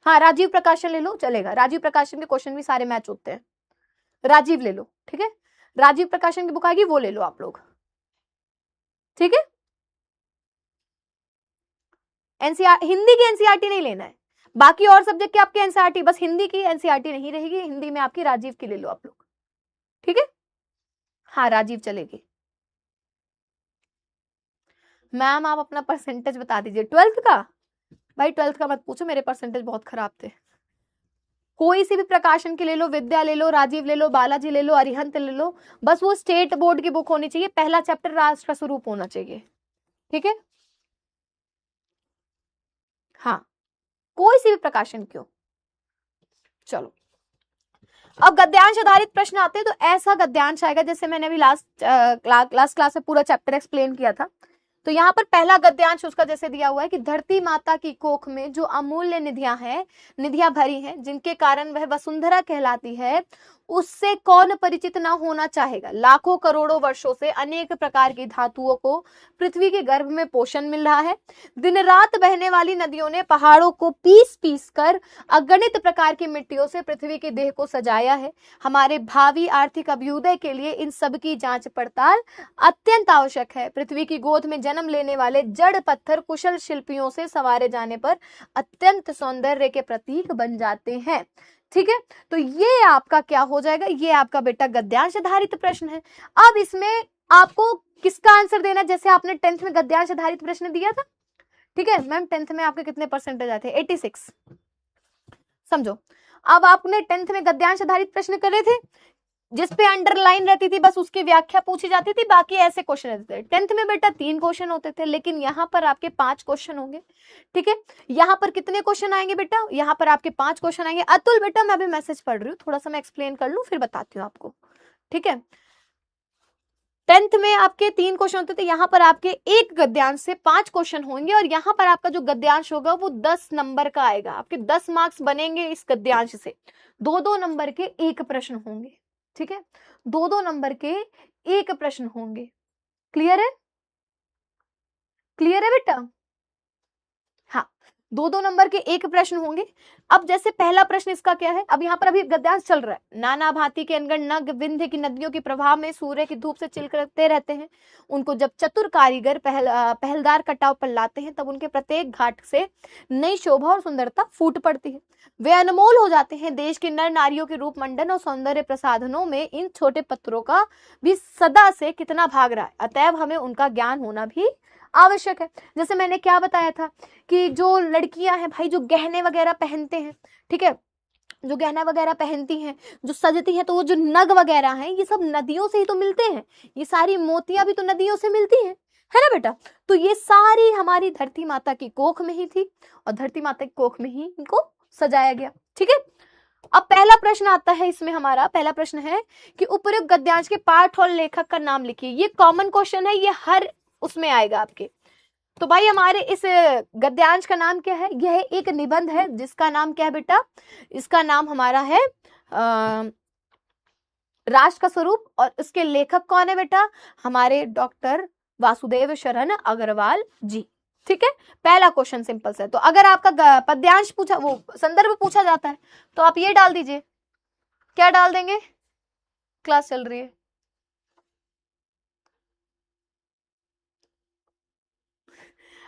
हाँ राजीव प्रकाशन ले लो चलेगा, राजीव प्रकाशन के क्वेश्चन भी सारे मैच होते हैं, राजीव ले लो, ठीक है, राजीव प्रकाशन की बुक आएगी वो ले लो आप लोग, ठीक है, एनसीईआर हिंदी की एनसीईआरटी नहीं लेना है, बाकी और सब्जेक्ट के आपके एनसीईआरटी, बस हिंदी की एनसीईआरटी नहीं रहेगी, हिंदी में आपकी राजीव की ले लो आप लोग, ठीक है, हाँ राजीव चलेगी। मैम आप अपना परसेंटेज बता दीजिए 12th का, भाई 12th का मत पूछो, मेरे परसेंटेज बहुत खराब थे, कोई सी भी प्रकाशन की ले लो, विद्या ले लो, राजीव ले लो, बालाजी ले लो, अरिहंत ले लो, बस वो स्टेट बोर्ड की बुक होनी चाहिए, पहला चैप्टर राष्ट्र का स्वरूप होना चाहिए, ठीक है, हाँ कोई सी भी प्रकाशन क्यों। चलो, अब गद्यांश आधारित प्रश्न आते हैं, तो ऐसा गद्यांश आएगा जैसे मैंने अभी लास्ट क्लास में पूरा चैप्टर एक्सप्लेन किया था, तो यहाँ पर पहला गद्यांश उसका जैसे दिया हुआ है कि धरती माता की कोख में जो अमूल्य निधियां भरी हैं, जिनके कारण वह वसुंधरा कहलाती है, उससे कौन परिचित ना होना चाहेगा। लाखों करोड़ों वर्षों से अनेक प्रकार की धातुओं को पृथ्वी के गर्भ में पोषण मिल रहा है। दिन रात बहने वाली नदियों ने पहाड़ों को पीस पीस कर अगणित प्रकार की मिट्टियों से पृथ्वी के देह को सजाया है। हमारे भावी आर्थिक अभ्युदय के लिए इन सब की जांच पड़ताल अत्यंत आवश्यक है। पृथ्वी की गोद में जन्म लेने वाले जड़ पत्थर कुशल शिल्पियों से संवारे जाने पर अत्यंत सौंदर्य के प्रतीक बन जाते हैं। ठीक है, तो ये आपका क्या हो जाएगा, ये आपका बेटा गद्यांश आधारित प्रश्न है। अब इसमें आपको किसका आंसर देना, जैसे आपने 10th में गद्यांश आधारित प्रश्न दिया था, ठीक है मैम 10th में आपके कितने परसेंटेज आए थे, 86, समझो। अब आपने 10th में गद्यांश आधारित प्रश्न कर रहे थे, जिसपे अंडरलाइन रहती थी बस उसकी व्याख्या पूछी जाती थी, बाकी ऐसे क्वेश्चन रहते थे। 10th में बेटा 3 क्वेश्चन होते थे, लेकिन यहाँ पर आपके 5 क्वेश्चन होंगे। ठीक है, यहाँ पर कितने क्वेश्चन आएंगे बेटा, यहाँ पर आपके 5 क्वेश्चन आएंगे। अतुल बेटा मैं अभी मैसेज पढ़ रही हूँ, थोड़ा सा मैं एक्सप्लेन कर लूँ फिर बताती हूँ आपको। ठीक है, 10th में आपके 3 क्वेश्चन होते थे, यहाँ पर आपके एक गद्यांश से 5 क्वेश्चन होंगे और यहाँ पर आपका जो गद्यांश होगा वो 10 नंबर का आएगा। आपके 10 मार्क्स बनेंगे इस गद्यांश से। 2-2 नंबर के एक प्रश्न होंगे, ठीक है, 2-2 नंबर के एक प्रश्न होंगे। क्लियर है? क्लियर है बेटा? हाँ, 2-2 नंबर के एक प्रश्न होंगे। अब जैसे पहला प्रश्न इसका क्या है, अब यहाँ पर अभी गद्यांश चल रहा है। नाना भांति के अनगढ़ नग विंध्य की नदियों के प्रभाव में सूर्य की धूप से चिलकते रहते हैं। उनको जब चतुर कारीगर पहलदार कटाव पर लाते हैं तब उनके प्रत्येक घाट से नई शोभा और सुंदरता फूट पड़ती है। वे अनमोल हो जाते हैं। देश के नर नारियों के रूप मंडन और सौंदर्य प्रसाधनों में इन छोटे पत्रों का भी सदा से कितना भाग रहा है। अतएव हमें उनका ज्ञान होना भी आवश्यक है। जैसे मैंने क्या बताया था कि जो लड़कियां हैं भाई, जो गहने वगैरह पहनते हैं, ठीक है, जो गहना वगैरह पहनती हैं, जो सजती हैं, तो वो जो नग वगैरह हैं ये सब नदियों से ही तो मिलते हैं। ये सारी मोतियां भी तो नदियों से मिलती हैं, है ना बेटा? तो ये सारी हमारी धरती माता की कोख में ही थी और धरती माता की कोख में ही इनको सजाया गया। ठीक है, अब पहला प्रश्न आता है इसमें, हमारा पहला प्रश्न है कि उपयुक्त गद्यांश के पाठ और लेखक का नाम लिखिए। ये कॉमन क्वेश्चन है, ये हर उसमें आएगा आपके। तो भाई हमारे इस गद्यांश का नाम क्या है? यह एक निबंध है जिसका नाम क्या है बेटा? इसका नाम हमारा है राष्ट्र का स्वरूप। और इसके लेखक कौन है बेटा? हमारे डॉक्टर वासुदेव शरण अग्रवाल जी। ठीक है, पहला क्वेश्चन सिंपल सा। तो अगर आपका पद्यांश पूछा, वो संदर्भ पूछा जाता है तो आप ये डाल दीजिए। क्या डाल देंगे? क्लास चल रही है।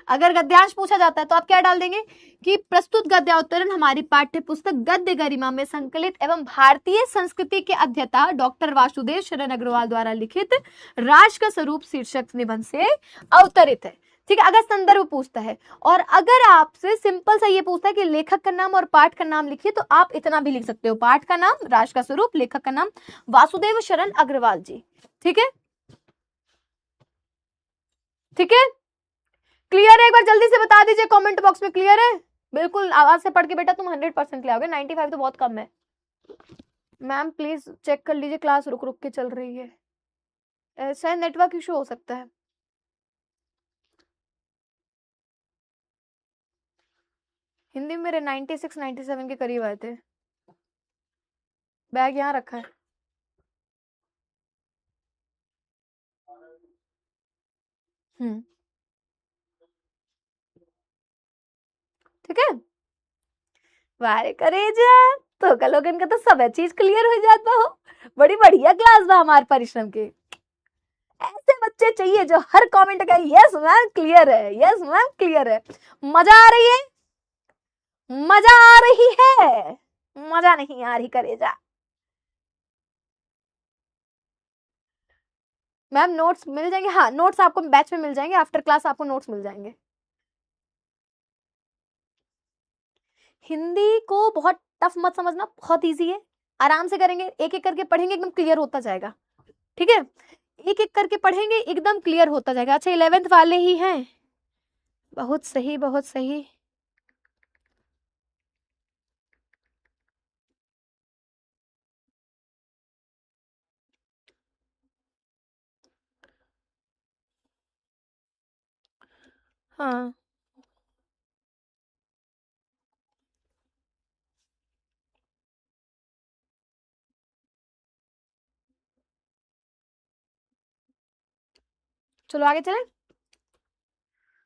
अगर गद्यांश पूछा जाता है तो आप क्या डाल देंगे कि प्रस्तुत गद्यावतरण हमारी पाठ्य पुस्तक गद्य गरिमा में संकलित एवं भारतीय संस्कृति के अध्येता डॉक्टर वासुदेव शरण अग्रवाल द्वारा लिखित राष्ट्र का स्वरूप शीर्षक निबंध से अवतरित है। ठीक है, अगर संदर्भ पूछता है। और अगर आपसे सिंपल सा ये पूछता है कि लेखक का नाम और पाठ का नाम लिखिए, तो आप इतना भी लिख सकते हो, पाठ का नाम राष्ट्र का स्वरूप, लेखक का नाम वासुदेव शरण अग्रवाल जी। ठीक है, ठीक है, क्लियर है? एक बार जल्दी से बता दीजिए कमेंट बॉक्स में, क्लियर है? बिल्कुल आवाज से पढ़ के बेटा तुम 100% ले आओगे, 95 तो बहुत कम है। मैम प्लीज चेक कर लीजिए, क्लास रुक रुक के चल रही है, ऐसा नेटवर्क इशू हो सकता है। हिंदी में मेरे 96 97 के करीब आए थे। बैग यहाँ रखा है। ठीक है, वारे करेजा तो कलोगन का तो सब चीज क्लियर हो जाता हो। बड़ी बढ़िया क्लास बा हमारे परिश्रम के। ऐसे बच्चे चाहिए जो हर कमेंट का यस मैम क्लियर है, यस मैम क्लियर है। मजा आ रही है? मजा आ रही है? मजा नहीं आ रही करेजा? मैम नोट्स मिल जाएंगे? हाँ, नोट्स आपको बैच में मिल जाएंगे, आफ्टर क्लास आपको नोट्स मिल जाएंगे। हिंदी को बहुत टफ मत समझना, बहुत इजी है, आराम से करेंगे, एक एक करके पढ़ेंगे, एकदम क्लियर होता जाएगा। ठीक है, एक एक करके पढ़ेंगे, एकदम क्लियर होता जाएगा। अच्छा 11th वाले ही हैं? बहुत सही, बहुत सही। हाँ चलो आगे चले,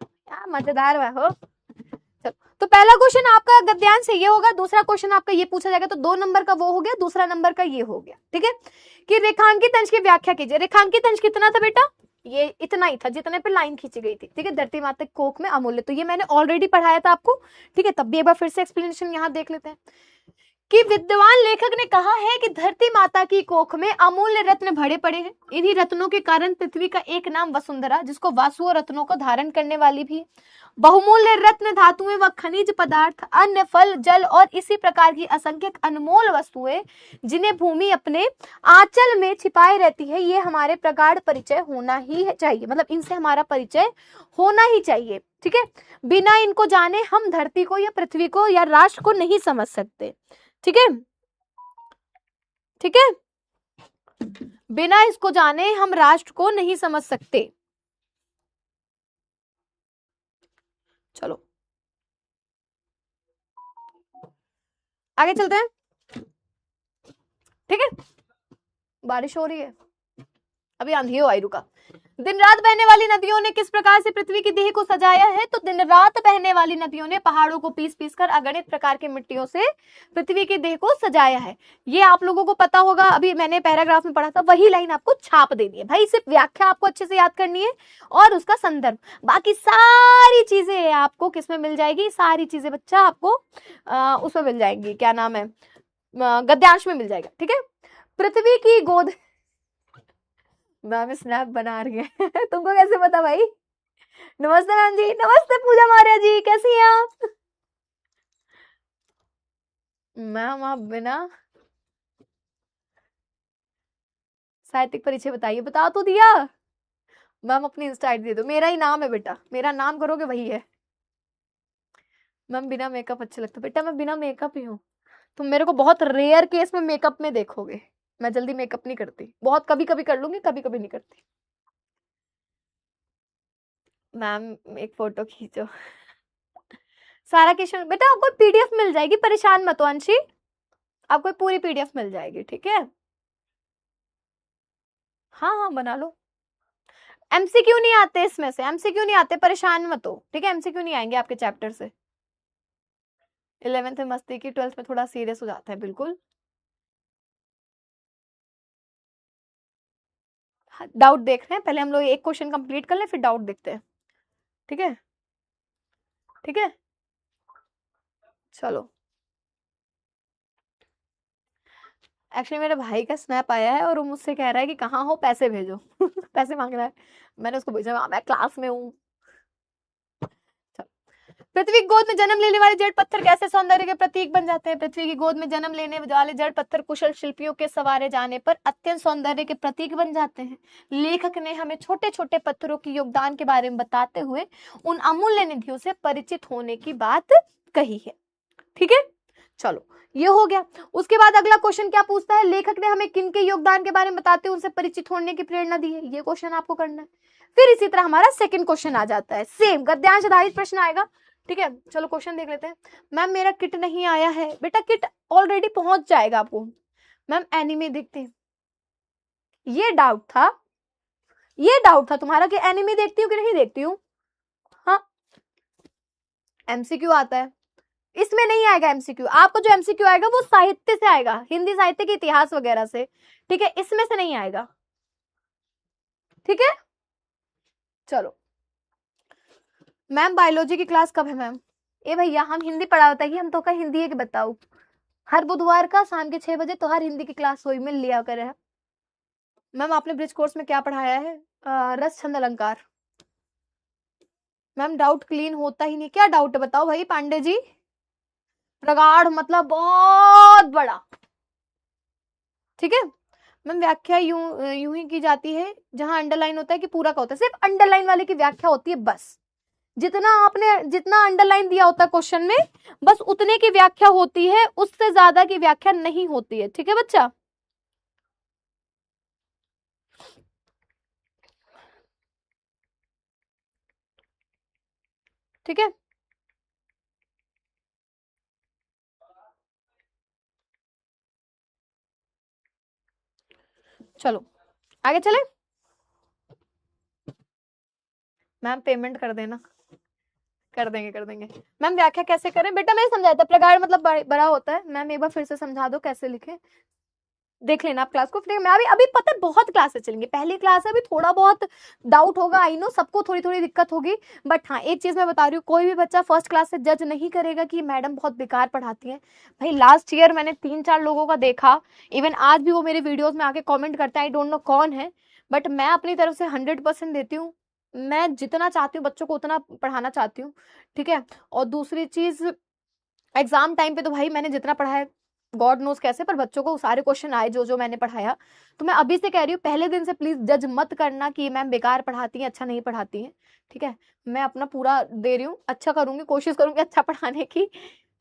क्या मजेदार हो। तो पहला क्वेश्चन आपका गद्यांश से ये होगा, दूसरा क्वेश्चन आपका ये पूछा जाएगा, तो 2 नंबर का वो हो गया, दूसरा नंबर का ये हो गया। ठीक है, कि रेखांकित अंश की व्याख्या कीजिए। रेखांकित अंश कितना था बेटा? ये इतना ही था जितने पे लाइन खींची गई थी। ठीक है, धरती माता की कोख में अमूल्य, तो ये मैंने ऑलरेडी पढ़ाया था आपको। ठीक है, तब भी एक बार फिर से एक्सप्लेनेशन यहाँ देख लेते हैं कि विद्वान लेखक ने कहा है कि धरती माता की कोख में अमूल्य रत्न भरे पड़े हैं। इन्हीं रत्नों के कारण पृथ्वी का एक नाम वसुंधरा, जिसको वासु रत्नों को धारण करने वाली भी है। बहुमूल्य रत्न धातुएं व खनिज पदार्थ, अन्य फल जल और इसी प्रकार की असंख्य अनमोल वस्तुएं जिन्हें भूमि अपने आंचल में छिपाए रहती है, ये हमारे प्रगाढ़ परिचय होना ही चाहिए। मतलब इनसे हमारा परिचय होना ही चाहिए। ठीक है, बिना इनको जाने हम धरती को या पृथ्वी को या राष्ट्र को नहीं समझ सकते। ठीक है, ठीक है। बिना इसको जाने हम राष्ट्र को नहीं समझ सकते। चलो आगे चलते हैं, ठीक है। बारिश हो रही है, अभी आंधी हो आई, रुका। दिन रात बहने वाली नदियों ने किस प्रकार से पृथ्वी की देह को सजाया है? तो दिन रात बहने वाली नदियों ने पहाड़ों को पीस पीस कर अगणित प्रकार की मिट्टियों से पृथ्वी की देह को सजाया है। ये आप लोगों को पता होगा, अभी मैंने पैराग्राफ में पढ़ा था, वही लाइन आपको छाप देनी है भाई। सिर्फ व्याख्या आपको अच्छे से याद करनी है और उसका संदर्भ, बाकी सारी चीजें आपको किसमें मिल जाएगी? सारी चीजें बच्चा आपको उसमें मिल जाएंगी, क्या नाम है, गद्यांश में मिल जाएगा, ठीक है। पृथ्वी की गोद, मैम स्नैप बना रही है तुमको कैसे पता भाई? नमस्ते मैम जी, नमस्ते पूजा मौर्य जी, कैसी हैं आप? मैम आप बिना साहित्यिक परिचय बताइए, बता तो दिया मैम, अपनी इंस्टा आईडी दे दो, मेरा ही नाम है बेटा, मेरा नाम करोगे वही है। मैम बिना मेकअप अच्छा लगता, बेटा मैं बिना मेकअप ही हूँ, तुम मेरे को बहुत रेयर केस में मेकअप में देखोगे, मैं जल्दी मेकअप नहीं करती, बहुत कभी कभी कर लूंगी, कभी कभी नहीं करती। मैम एक फोटो खींचो सारा क्वेश्चन, बेटा आपको पीडीएफ मिल जाएगी, परेशान मत हो अंशी, आपको पूरी पीडीएफ मिल जाएगी, ठीक है। हाँ हाँ बना लो, एमसीक्यू नहीं आते इसमें से, एमसीक्यू नहीं आते, परेशान मत हो, ठीक है। एमसीक्यू नहीं आएंगे आपके चैप्टर से। 11th में मस्ती की, 12th में थोड़ा सीरियस हो जाता है, बिल्कुल। डाउट देख रहे हैं, पहले हम लोग एक क्वेश्चन कंप्लीट कर लें, फिर डाउट देखते हैं, ठीक है, ठीक है। चलो एक्चुअली मेरे भाई का स्नैप आया है और वो मुझसे कह रहा है कि कहाँ हो, पैसे भेजो पैसे मांग रहा है, मैंने उसको भेजा, मैं क्लास में हूँ। पृथ्वी की गोद में जन्म लेने वाले जड़ पत्थर कैसे सौंदर्य के प्रतीक बन जाते हैं? पृथ्वी की गोद में जन्म लेने वाले जड़ पत्थर कुशल शिल्पियों के सवारे जाने पर अत्यंत सौंदर्य के प्रतीक बन जाते हैं। लेखक ने हमें छोटे छोटे पत्थरों के योगदान के बारे में बताते हुए उन अमूल्य निधियों से परिचित होने की बात कही है, ठीक है। चलो ये हो गया। उसके बाद अगला क्वेश्चन क्या पूछता है? लेखक ने हमें किन के योगदान के बारे में बताते हुए उनसे परिचित होने की प्रेरणा दी है, ये क्वेश्चन आपको करना है। फिर इसी तरह हमारा सेकंड क्वेश्चन आ जाता है, सेम गद्यांश आधारित प्रश्न आएगा, ठीक है। चलो क्वेश्चन देख लेते हैं। मैम मेरा किट नहीं आया है, बेटा किट ऑलरेडी पहुंच जाएगा आपको। मैम एनीमे देखते हैं, ये डाउट था, ये डाउट था तुम्हारा कि एनीमे देखती हूँ कि नहीं देखती हूँ। हाँ एमसीक्यू आता है, इसमें नहीं आएगा एमसीक्यू, आपको जो एमसीक्यू आएगा वो साहित्य से आएगा, हिंदी साहित्य के इतिहास वगैरह से, ठीक है, इसमें से नहीं आएगा, ठीक है। चलो मैम बायोलॉजी की क्लास कब है? मैम ए भैया हम हिंदी पढ़ा बताइए, हम तो का हिंदी है कि बताओ, हर बुधवार का शाम के 6 बजे तो हर हिंदी की क्लास हुई, मिल लिया करे। मैम आपने ब्रिज कोर्स में क्या पढ़ाया है? रस छंद अलंकार। मैम डाउट क्लीन होता ही नहीं, क्या डाउट है बताओ भाई पांडे जी? प्रगाढ़ मतलब बहुत बड़ा, ठीक है। मैम व्याख्या यूं ही की जाती है, जहां अंडरलाइन होता है कि पूरा का होता है, सिर्फ अंडरलाइन वाले की व्याख्या होती है बस, जितना अंडरलाइन दिया होता है क्वेश्चन में बस उतने की व्याख्या होती है, उससे ज्यादा की व्याख्या नहीं होती है, ठीक है बच्चा। ठीक है चलो आगे चले। मैम पेमेंट कर देना, कर देंगे कर देंगे। मैम व्याख्या कैसे करें? बेटा मैंने समझाया था, प्रगाढ़ मतलब बड़ा होता है। मैम एक बार फिर से समझा दो कैसे लिखे, देख लेना आप क्लास को, फिर मैं अभी पता है बहुत क्लासेस चलेंगे, पहली क्लास है, अभी थोड़ा बहुत डाउट होगा, आई नो सबको थोड़ी थोड़ी दिक्कत होगी, बट हाँ एक चीज मैं बता रही हूँ, कोई भी बच्चा फर्स्ट क्लास से जज नहीं करेगा कि मैडम बहुत बेकार पढ़ाती है। भाई लास्ट ईयर मैंने 3-4 लोगों का देखा, इवन आज भी वो मेरे वीडियोज में आके कॉमेंट करते हैं, आई डोंट नो कौन है, बट मैं अपनी तरफ से 100% देती हूँ, मैं जितना चाहती हूँ बच्चों को उतना पढ़ाना चाहती हूँ, ठीक है। और दूसरी चीज एग्जाम टाइम पे तो भाई मैंने जितना पढ़ाया गॉड नोज कैसे, पर बच्चों को सारे क्वेश्चन आए जो जो मैंने पढ़ाया, तो मैं अभी से कह रही हूँ पहले दिन से प्लीज जज मत करना कि मैम बेकार पढ़ाती है, अच्छा नहीं पढ़ाती है, ठीक है। मैं अपना पूरा दे रही हूँ, अच्छा करूंगी, कोशिश करूंगी अच्छा पढ़ाने की,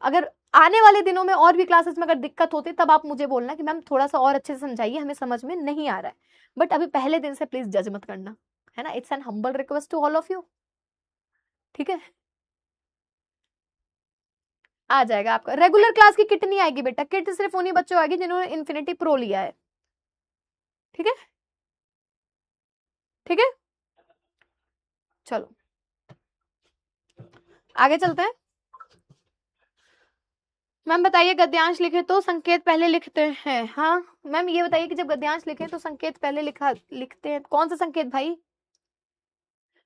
अगर आने वाले दिनों में और भी क्लासेस में अगर दिक्कत होती तब आप मुझे बोलना कि मैम थोड़ा सा और अच्छे से समझाइए, हमें समझ में नहीं आ रहा है। बट अभी पहले दिन से प्लीज जज मत करना, है ना। It's an humble request to all of you, ठीक है। आ जाएगा आपका। रेगुलर क्लास की किट नहीं आएगी बेटा, किट सिर्फ उन्हीं बच्चों आएगी जिन्होंने इन्फिनिटी प्रो लिया है, ठीक है, ठीक है। चलो आगे चलते हैं। मैम बताइए गद्यांश लिखे तो संकेत पहले लिखते हैं? हाँ मैम ये बताइए कि जब गद्यांश लिखे तो संकेत पहले लिखते हैं, कौन सा संकेत भाई?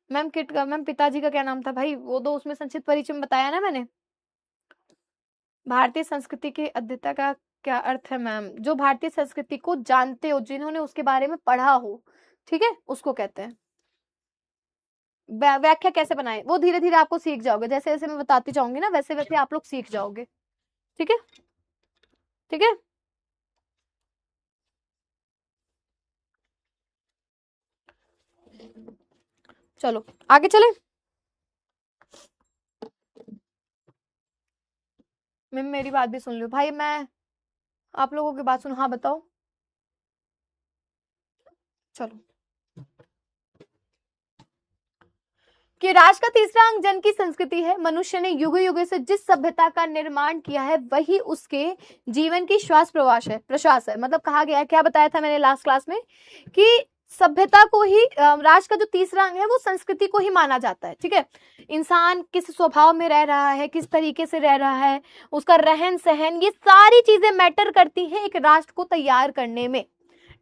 मैम किट का, मैम पिताजी का क्या नाम था भाई? वो दो उसमें संक्षिप्त परिचय में बताया ना मैंने। भारतीय संस्कृति की अध्ययता का क्या अर्थ है मैम? जो भारतीय संस्कृति को जानते हो, जिन्होंने उसके बारे में पढ़ा हो, ठीक है, उसको कहते हैं। व्याख्या कैसे बनाए वो धीरे धीरे आपको सीख जाओगे, जैसे जैसे मैं बताती जाऊंगी ना वैसे वैसे आप लोग सीख जाओगे, ठीक है, ठीक है। चलो आगे चले। मैम मेरी बात भी सुन लो भाई, मैं आप लोगों की बात सुन। हाँ बताओ। चलो कि राष्ट्र का तीसरा अंग जन की संस्कृति है। मनुष्य ने युग युग से जिस सभ्यता का निर्माण किया है वही उसके जीवन की श्वास प्रश्वास है। मतलब कहा गया है, क्या बताया था मैंने लास्ट क्लास में, कि सभ्यता को ही, राष्ट्र का जो तीसरा अंग है वो संस्कृति को ही माना जाता है, ठीक है। इंसान किस स्वभाव में रह रहा है, किस तरीके से रह रहा है, उसका रहन सहन, ये सारी चीजें मैटर करती है एक राष्ट्र को तैयार करने में,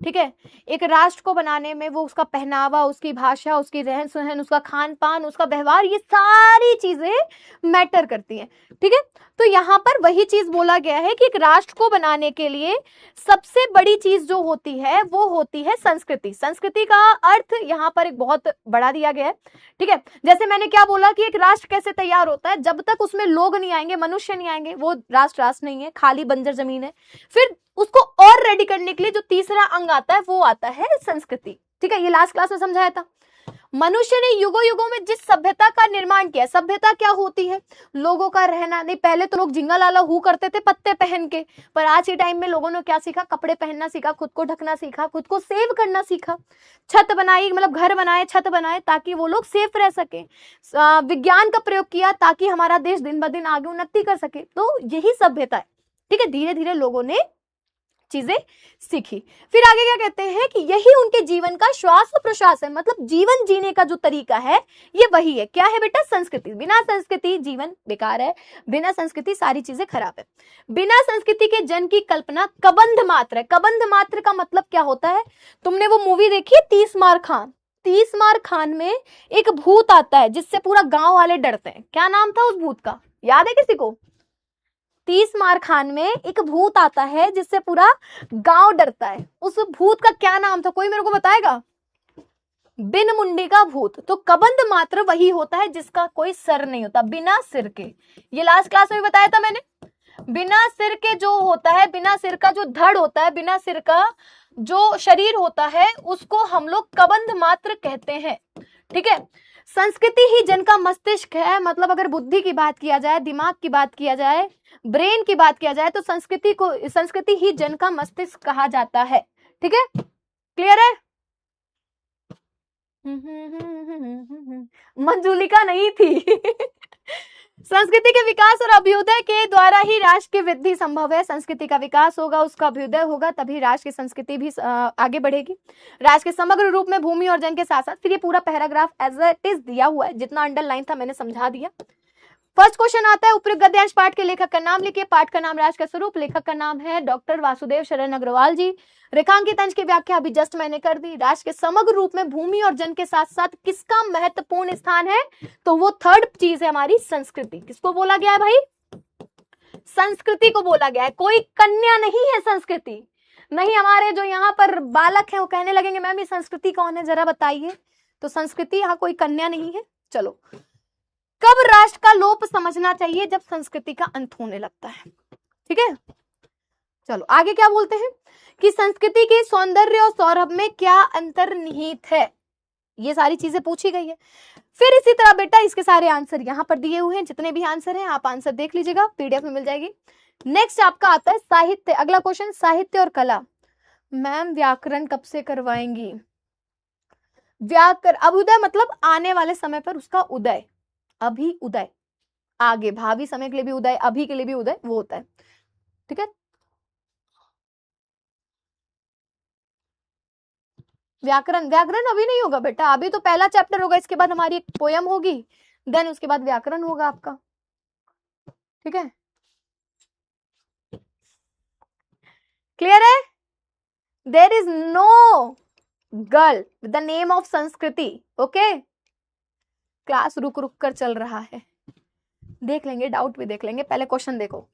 ठीक है। एक राष्ट्र को बनाने में वो उसका पहनावा, उसकी भाषा, उसकी रहन सहन, उसका खान पान, उसका व्यवहार, ये सारी चीजें मैटर करती हैं, ठीक है। तो यहाँ पर वही चीज बोला गया है कि एक राष्ट्र को बनाने के लिए सबसे बड़ी चीज जो होती है वो होती है संस्कृति। संस्कृति का अर्थ यहाँ पर एक बहुत बड़ा दिया गया है, ठीक है। जैसे मैंने क्या बोला कि एक राष्ट्र कैसे तैयार होता है, जब तक उसमें लोग नहीं आएंगे, मनुष्य नहीं आएंगे, वो राष्ट्र नहीं है, खाली बंजर जमीन है। फिर उसको और रेडी करने के लिए जो तीसरा अंग आता है वो आता है संस्कृति, ठीक है। ये लास्ट क्लास में समझाया था। मनुष्य ने युगों युगों में जिस सभ्यता का निर्माण किया, सभ्यता क्या होती है? लोगों का रहना। नहीं, पहले तो लोग झिंगा लाला हु करते थे पत्ते पहन के, पर आज के टाइम में लोगों ने क्या सीखा? कपड़े पहनना सीखा, खुद को ढकना सीखा, खुद को सेव करना सीखा। छत बनाई, मतलब घर बनाए, छत बनाए ताकि वो लोग सेफ रह सके। विज्ञान का प्रयोग किया ताकि हमारा देश दिन ब दिन आगे उन्नति कर सके। तो यही सभ्यता है, ठीक है। धीरे धीरे लोगों ने चीजें सीखी। फिर आगे क्या कहते हैं कि यही उनके जीवन का श्वास प्रश्वास है, मतलब जीवन जीने का जो तरीका है ये वही है। क्या है बेटा? संस्कृति। बिना संस्कृति जीवन बेकार है, बिना संस्कृति सारी चीजें खराब है। बिना संस्कृति के जन की कल्पना कबंध मात्र है। कबंध मात्र का मतलब क्या होता है? तुमने वो मूवी देखी है 30 मार खान? 30 मार खान में एक भूत आता है जिससे पूरा गांव वाले डरते हैं। क्या नाम था उस भूत का, याद है किसी को? 30 मार खान में एक भूत आता है जिससे पूरा गांव डरता है। उस भूत का क्या नाम था, कोई मेरे को बताएगा? बिन मुंडी का भूत। तो कबंध मात्र वही होता है जिसका कोई सर नहीं होता, बिना सिर के। ये लास्ट क्लास में बताया था मैंने। बिना सिर के जो होता है, बिना सिर का जो धड़ होता है, बिना सिर का जो शरीर होता है उसको हम लोग कबंध मात्र कहते हैं, ठीक है। संस्कृति ही जन का मस्तिष्क है। मतलब अगर बुद्धि की बात किया जाए, दिमाग की बात किया जाए, ब्रेन की बात किया जाए तो संस्कृति ही जन का मस्तिष्क कहा जाता है, ठीक है। क्लियर है? मंजूलिका नहीं थी। संस्कृति के विकास और अभ्युदय के द्वारा ही राष्ट्र की वृद्धि संभव है। संस्कृति का विकास होगा, उसका अभ्युदय होगा, तभी राष्ट्र की संस्कृति भी आगे बढ़ेगी। राष्ट्र के समग्र रूप में भूमि और जन के साथ साथ, फिर ये पूरा पैराग्राफ एज इट इज दिया हुआ है, जितना अंडरलाइन था मैंने समझा दिया। फर्स्ट क्वेश्चन आता है, उपयुक्त गद्यांश पाठ के लेखक का नाम लिखिए। पाठ का नाम राष्ट्र का स्वरूप, लेखक का नाम है डॉक्टर वासुदेव शरण अग्रवाल जी। रेखांकित अंश की व्याख्या अभी जस्ट मैंने कर दी। राष्ट्र के समग्र रूप में भूमि और जन के साथ साथ किसका महत्वपूर्ण स्थान है? तो वो थर्ड चीज है हमारी संस्कृति। किसको बोला गया है भाई? संस्कृति को बोला गया है। कोई कन्या नहीं है संस्कृति। नहीं, हमारे जो यहाँ पर बालक हैं वो कहने लगेंगे मैम ये संस्कृति कौन है, जरा बताइए। तो संस्कृति यहाँ कोई कन्या नहीं है। चलो, कब राष्ट्र का लोप समझना चाहिए? जब संस्कृति का अंत होने लगता है, ठीक है। चलो आगे क्या बोलते हैं कि संस्कृति के सौंदर्य और सौरभ में क्या अंतर्निहित है। ये सारी चीजें पूछी गई है। फिर इसी तरह बेटा इसके सारे आंसर यहाँ पर दिए हुए हैं, जितने भी आंसर हैं आप आंसर देख लीजिएगा, पीडीएफ में मिल जाएगी। नेक्स्ट आपका आता है साहित्य। अगला क्वेश्चन, साहित्य और कला। मैम व्याकरण कब से करवाएंगी? व्याकरण अभ्युदय मतलब आने वाले समय पर उसका उदय, अभी उदय, आगे भावी समय के लिए भी उदय, अभी के लिए भी उदय, वो होता है। ठीक है, व्याकरण व्याकरण अभी नहीं होगा बेटा, अभी तो पहला चैप्टर होगा, इसके बाद हमारी एक पोयम होगी, देन उसके बाद व्याकरण होगा आपका। ठीक है, क्लियर है? There is no girl with the name of Sanskriti. Okay, class रुक रुक कर चल रहा है, देख लेंगे, डाउट भी देख लेंगे, पहले क्वेश्चन देखो।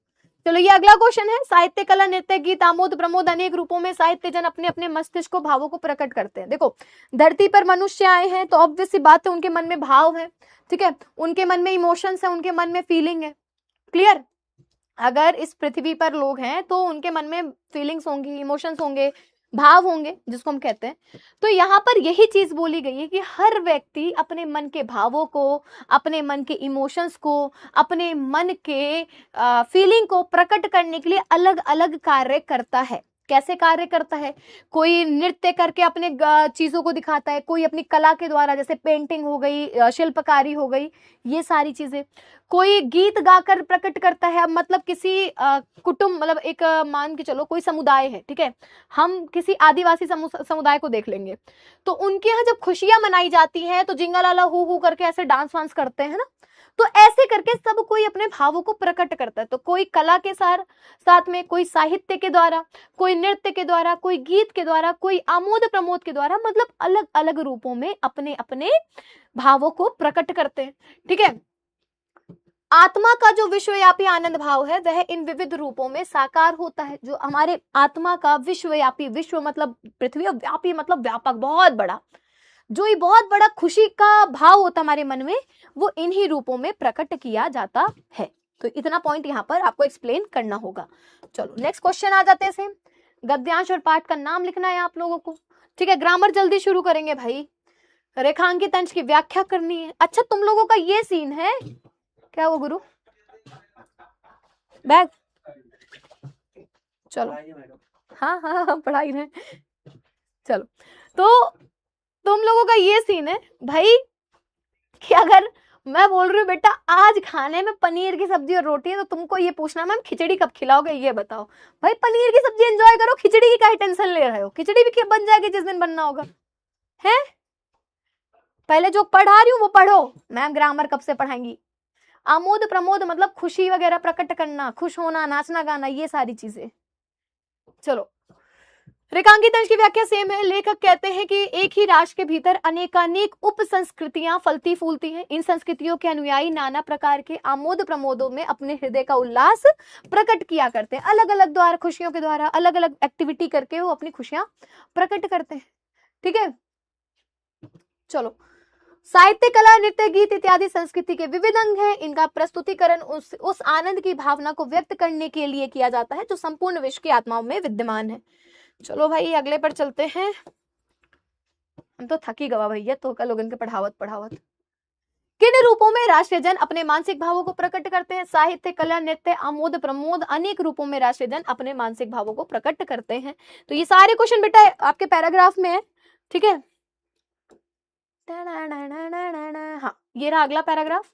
चलो ये अगला क्वेश्चन है, साहित्य, कला, नृत्य, गीत, आमोद प्रमोद अनेक रूपों में साहित्य जन अपने अपने मस्तिष्क को, भावों को प्रकट करते हैं। देखो धरती पर मनुष्य आए हैं तो ऑब्वियस सी बात है उनके मन में भाव है, ठीक है, उनके मन में इमोशंस है, उनके मन में फीलिंग है। क्लियर? अगर इस पृथ्वी पर लोग हैं तो उनके मन में फीलिंग्स होंगी, इमोशंस होंगे, भाव होंगे, जिसको हम कहते हैं। तो यहाँ पर यही चीज बोली गई है कि हर व्यक्ति अपने मन के भावों को, अपने मन के इमोशंस को, अपने मन के फीलिंग को प्रकट करने के लिए अलग अलग कार्य करता है। कैसे कार्य करता है? कोई नृत्य करके अपने चीजों को दिखाता है, कोई अपनी कला के द्वारा, जैसे पेंटिंग हो गई, शिल्पकारी हो गई, ये सारी चीजें। कोई गीत गाकर प्रकट करता है, मतलब किसी कुटुंब, मतलब एक मान के चलो कोई समुदाय है, ठीक है, हम किसी आदिवासी समुदाय को देख लेंगे, तो उनके यहाँ जब खुशियां मनाई जाती हैं तो जिंगालाला हु हु करके ऐसे डांस वांस करते हैं ना, तो ऐसे करके सब कोई अपने भावों को प्रकट करता है। तो कोई कला के साथ में, कोई साहित्य के द्वारा, कोई नृत्य के द्वारा, कोई गीत के द्वारा, कोई आमोद प्रमोद के द्वारा, मतलब अलग अलग रूपों में अपने अपने भावों को प्रकट करते हैं। ठीक है, आत्मा का जो विश्वव्यापी आनंद भाव है वह इन विविध रूपों में साकार होता है। जो हमारे आत्मा का विश्वव्यापी, विश्व मतलब पृथ्वी, और व्यापी मतलब व्यापक, बहुत बड़ा, जो ये बहुत बड़ा खुशी का भाव होता है हमारे मन में, वो इन्हीं रूपों में प्रकट किया जाता है। तो इतना पॉइंट यहाँ पर आपको एक्सप्लेन करना होगा। चलो नेक्स्ट क्वेश्चन आ जाते हैं। सेम गद्यांश और पाठ का नाम लिखना है आप लोगों को। ठीक है, ग्रामर जल्दी शुरू करेंगे भाई। रेखांकित अंश की व्याख्या करनी है। अच्छा तुम लोगों का ये सीन है क्या? वो गुरु बैग, चलो हाँ हाँ हाँ पढ़ाई में। चलो तो तुम लोगों का ये सीन है भाई कि अगर मैं बोल रही हूँ बेटा आज खाने में पनीर की सब्जी और रोटी है, तो तुमको ये पूछना मैम खिचड़ी कब खिलाओगे, ये बताओ। भाई पनीर की सब्जी एंजॉय करो, खिचड़ी की काहे टेंशन ले रहे हो? खिचड़ी भी बन जाएगी जिस दिन बनना होगा, है? पहले जो पढ़ा रही हूँ वो पढ़ो। मैम ग्रामर कब से पढ़ाएंगी? आमोद प्रमोद मतलब खुशी वगैरह प्रकट करना, खुश होना, नाचना गाना, ये सारी चीजें। चलो रेखांकित अंश की व्याख्या सेम है। लेखक कहते हैं कि एक ही राष्ट्र के भीतर अनेकानेक उप संस्कृतियां फलती फूलती हैं। इन संस्कृतियों के अनुयायी नाना प्रकार के आमोद प्रमोदों में अपने हृदय का उल्लास प्रकट किया करते हैं। अलग अलग द्वारा, खुशियों के द्वारा, अलग अलग एक्टिविटी करके वो अपनी खुशियां प्रकट करते हैं। ठीक है, चलो साहित्य, कला, नृत्य, गीत इत्यादि संस्कृति के विविध अंग हैं। इनका प्रस्तुतिकरण उस आनंद की भावना को व्यक्त करने के लिए किया जाता है जो संपूर्ण विश्व की आत्माओं में विद्यमान है। चलो भाई अगले पर चलते हैं। हम तो थकी गवा भैया, तो कल लोग इनके पढ़ावत। किन रूपों में राष्ट्रीय जन अपने मानसिक भावों को प्रकट करते हैं? साहित्य, कला, नृत्य, आमोद प्रमोद, अनेक रूपों में राष्ट्रीय जन अपने मानसिक भावों को प्रकट करते हैं। तो ये सारे क्वेश्चन बेटा आपके पैराग्राफ में है। ठीक है, हाँ ये रहा अगला पैराग्राफ।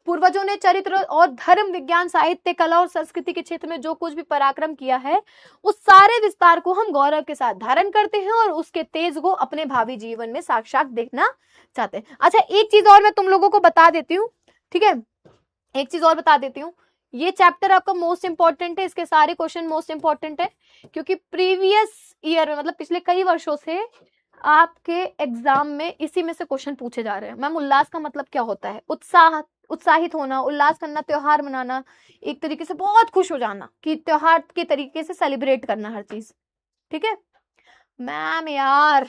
पूर्वजों ने चरित्र और धर्म, विज्ञान, साहित्य, कला और संस्कृति के क्षेत्र में जो कुछ भी पराक्रम किया है, उस सारे विस्तार को हम गौरव के साथ धारण करते हैं और उसके तेज को अपने भावी जीवन में साक्षात देखना चाहते हैं। अच्छा एक चीज और मैं तुम लोगों को बता देती हूँ। ठीक है, एक चीज और बता देती हूँ, ये चैप्टर आपका मोस्ट इंपॉर्टेंट है, इसके सारे क्वेश्चन मोस्ट इंपॉर्टेंट है, क्योंकि प्रीवियस ईयर में, मतलब पिछले कई वर्षों से आपके एग्जाम में इसी में से क्वेश्चन पूछे जा रहे हैं। मैम उल्लास का मतलब क्या होता है? उत्साहित होना, उल्लास करना, त्योहार मनाना, एक तरीके से बहुत खुश हो जाना, कि त्योहार के तरीके से सेलिब्रेट करना हर चीज। ठीक है मैम यार,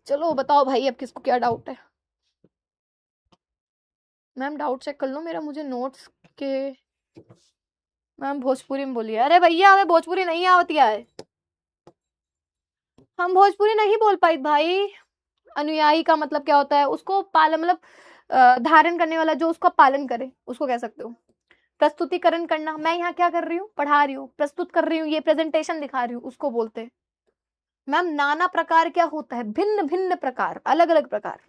चलो बताओ भाई अब किसको क्या डाउट है? मैम डाउट चेक कर लो मेरा, मुझे नोट्स के। मैम भोजपुरी में बोलिए। अरे भैया हमें भोजपुरी नहीं आती है, हम भोजपुरी नहीं बोल पाई भाई। अनुयायी का मतलब क्या होता है? उसको पालन, मतलब धारण करने वाला, जो उसका पालन करे, उसको कह सकते हो। प्रस्तुतिकरण करना, मैं यहाँ क्या कर रही हूँ? पढ़ा रही हूँ, प्रस्तुत कर रही हूँ, ये प्रेजेंटेशन दिखा रही हूँ, उसको बोलते हैं। मैम नाना प्रकार क्या होता है? भिन्न भिन्न प्रकार, अलग अलग प्रकार।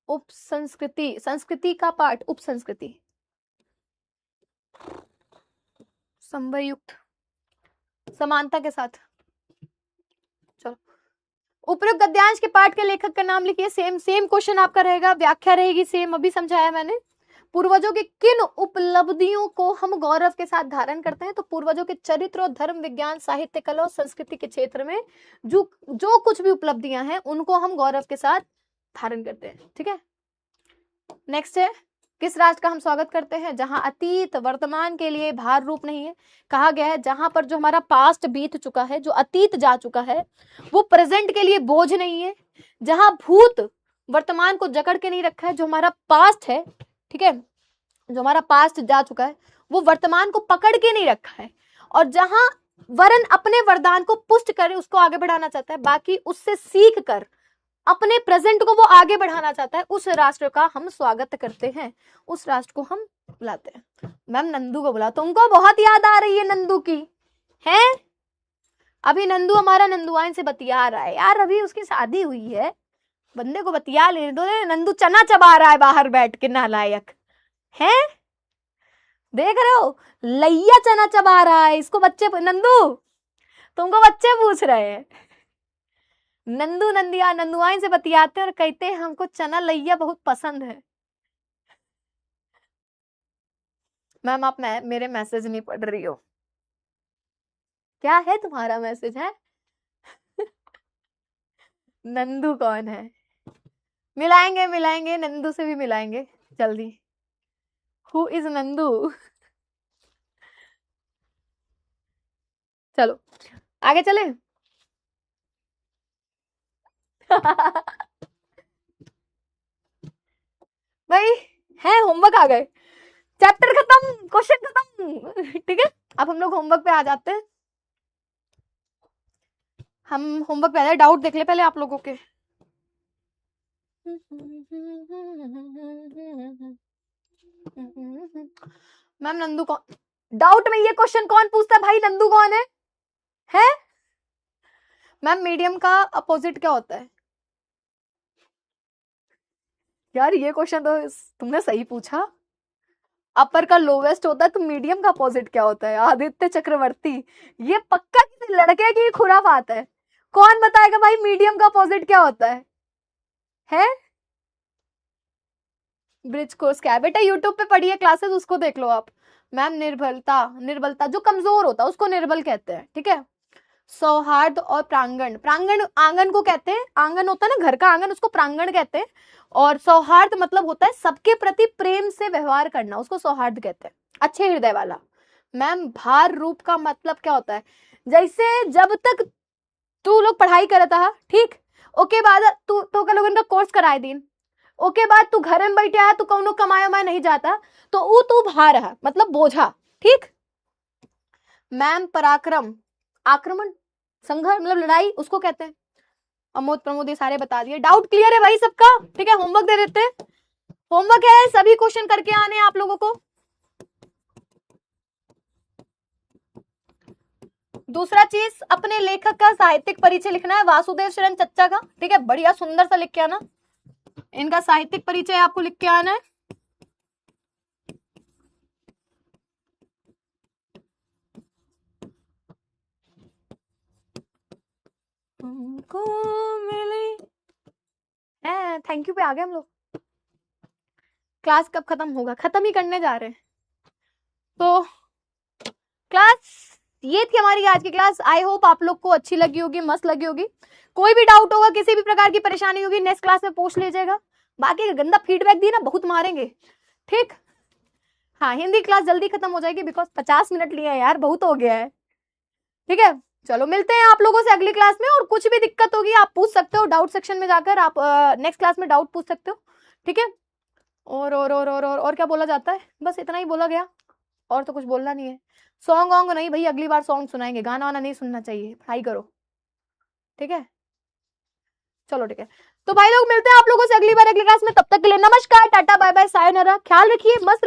उप संस्कृति, संस्कृति का पाठ उप संस्कृति। समवायुक्त, समानता के साथ। चलो, उपयुक्त गद्यांश के पाठ के लेखक का नाम लिखिए। सेम सेम क्वेश्चन आपका रहेगा, व्याख्या रहेगी सेम, अभी समझाया मैंने। पूर्वजों की किन उपलब्धियों को हम गौरव के साथ धारण करते हैं? तो पूर्वजों के चरित्र और धर्म, विज्ञान, साहित्य, कला और संस्कृति के क्षेत्र में जो जो कुछ भी उपलब्धियां हैं उनको हम गौरव के साथ धारण करते हैं। ठीक है, नेक्स्ट है, किस राष्ट्र का हम स्वागत करते हैं? जहां अतीत वर्तमान के लिए भार रूप नहीं है। कहा गया है जहां पर जो हमारा पास्ट बीत चुका है, जो अतीत जा चुका है, वो प्रेजेंट के लिए बोझ नहीं है। जहां भूत वर्तमान को जकड़ के नहीं रखा है, जो हमारा पास्ट है, ठीक है, जो हमारा पास्ट जा चुका है, वो वर्तमान को पकड़ के नहीं रखा है। और जहां वरन अपने वरदान को पुष्ट कर उसको आगे बढ़ाना चाहता है, बाकी उससे सीख कर अपने प्रेजेंट को वो आगे बढ़ाना चाहता है, उस राष्ट्र का हम स्वागत करते हैं, उस राष्ट्र को हम बुलाते हैं। मैम नंदू को बुला, तुमको बहुत याद आ रही है नंदू की, है? अभी नंदू हमारा नंदुआइन से बतिया रहा है यार, अभी उसकी शादी हुई है, बंदे को बतिया लेने दो। नंदू चना चबा रहा है बाहर बैठ के, नालायक है। देख रहे हो, लैया चना चबा रहा है, इसको बच्चे, नंदू तुमको बच्चे पूछ रहे हैं। नंदू नंदिया नंदुआइन से बतियाते हैं और कहते हैं हमको चना लैया बहुत पसंद है। मैम आप मेरे मैसेज नहीं पढ़ रही हो, क्या है तुम्हारा मैसेज है? नंदू कौन है? मिलाएंगे मिलाएंगे, नंदू से भी मिलाएंगे जल्दी। Who is Nandu? चलो आगे चले। भाई है, होमवर्क आ गए, चैप्टर खत्म, क्वेश्चन खत्म। ठीक है, अब हम लोग होमवर्क पे आ जाते हैं। हम होमवर्क पे आ जाए, डाउट देख ले पहले आप लोगों के। मैम नंदू कौन? डाउट में ये क्वेश्चन कौन पूछता है भाई, नंदू कौन है? है? मैम मीडियम का अपोजिट क्या होता है? यार ये क्वेश्चन तो तुमने सही पूछा, अपर का लोवेस्ट होता है, तो मीडियम का अपोजिट क्या होता है? आदित्य चक्रवर्ती, ये पक्का किसी लड़के की खुराफात है। कौन बताएगा भाई मीडियम का अपोजिट क्या होता है? ब्रिज कोर्स क्या है बेटा? यूट्यूब पे पढ़िए क्लासेस, उसको देख लो आप। मैम निर्बलता, निर्बलता जो कमजोर होता है उसको निर्बल कहते हैं। ठीक है, सौहार्द और प्रांगण, प्रांगण आंगन को कहते हैं, आंगन होता है ना घर का आंगन, उसको प्रांगण कहते हैं। और सौहार्द मतलब होता है सबके प्रति प्रेम से व्यवहार करना, उसको सौहार्द कहते हैं, अच्छे हृदय वाला। मैम भार रूप का मतलब क्या होता है? जैसे जब तक तू लोग पढ़ाई करता है, ठीक, ओके बाद तू तो का लोगन का कोर्स कराए दिन, ओके बाद तू घर में बैठे है, तू कौनो कमाया मैं नहीं जाता, तो वो तू भार है, मतलब बोझा। ठीक। मैम पराक्रम, आक्रमण, संघर्ष मतलब लड़ाई, उसको कहते हैं। अमोद प्रमोद ये सारे बता दिए। डाउट क्लियर है भाई सबका? ठीक है, होमवर्क दे देते हैं। होमवर्क है, सभी क्वेश्चन करके आने हैं आप लोगों को। दूसरा चीज, अपने लेखक का साहित्यिक परिचय लिखना है, वासुदेव शरण चच्चा का। ठीक है, बढ़िया सुंदर सा लिख के आना, इनका साहित्यिक परिचय आपको लिख के आना है। हमको मिली, थैंक यू पे आ गए हम लोग। क्लास कब खत्म होगा? खत्म ही करने जा रहे हैं। तो क्लास ये थी हमारी आज की क्लास। आई होप आप लोग को अच्छी लगी होगी, मस्त लगी होगी। कोई भी डाउट होगा, किसी भी प्रकार की परेशानी होगी, नेक्स्ट क्लास में पूछ लीजिएगा। बाकी गंदा फीडबैक दी ना, बहुत मारेंगे। ठीक, हाँ हिंदी क्लास जल्दी खत्म हो जाएगी, बिकॉज 50 मिनट लिए हैं यार, बहुत हो गया है। ठीक है, चलो मिलते हैं आप लोगों से अगली क्लास में। और कुछ भी दिक्कत होगी आप पूछ सकते हो, डाउट सेक्शन में जाकर आप नेक्स्ट क्लास में डाउट पूछ सकते हो। ठीक है, और क्या बोला जाता है? बस इतना ही बोला गया, और तो कुछ बोलना नहीं है। सॉन्ग वॉन्ग नहीं भाई, अगली बार सॉन्ग सुनाएंगे, गाना वाना नहीं सुनना चाहिए, पढ़ाई करो। ठीक है, चलो ठीक है। तो भाई लोग मिलते हैं आप लोगों से अगली बार अगली क्लास में, तब तक के लिए नमस्कार, टाटा बाय बाय सायोनारा, ख्याल रखिए, मस्त रहिए।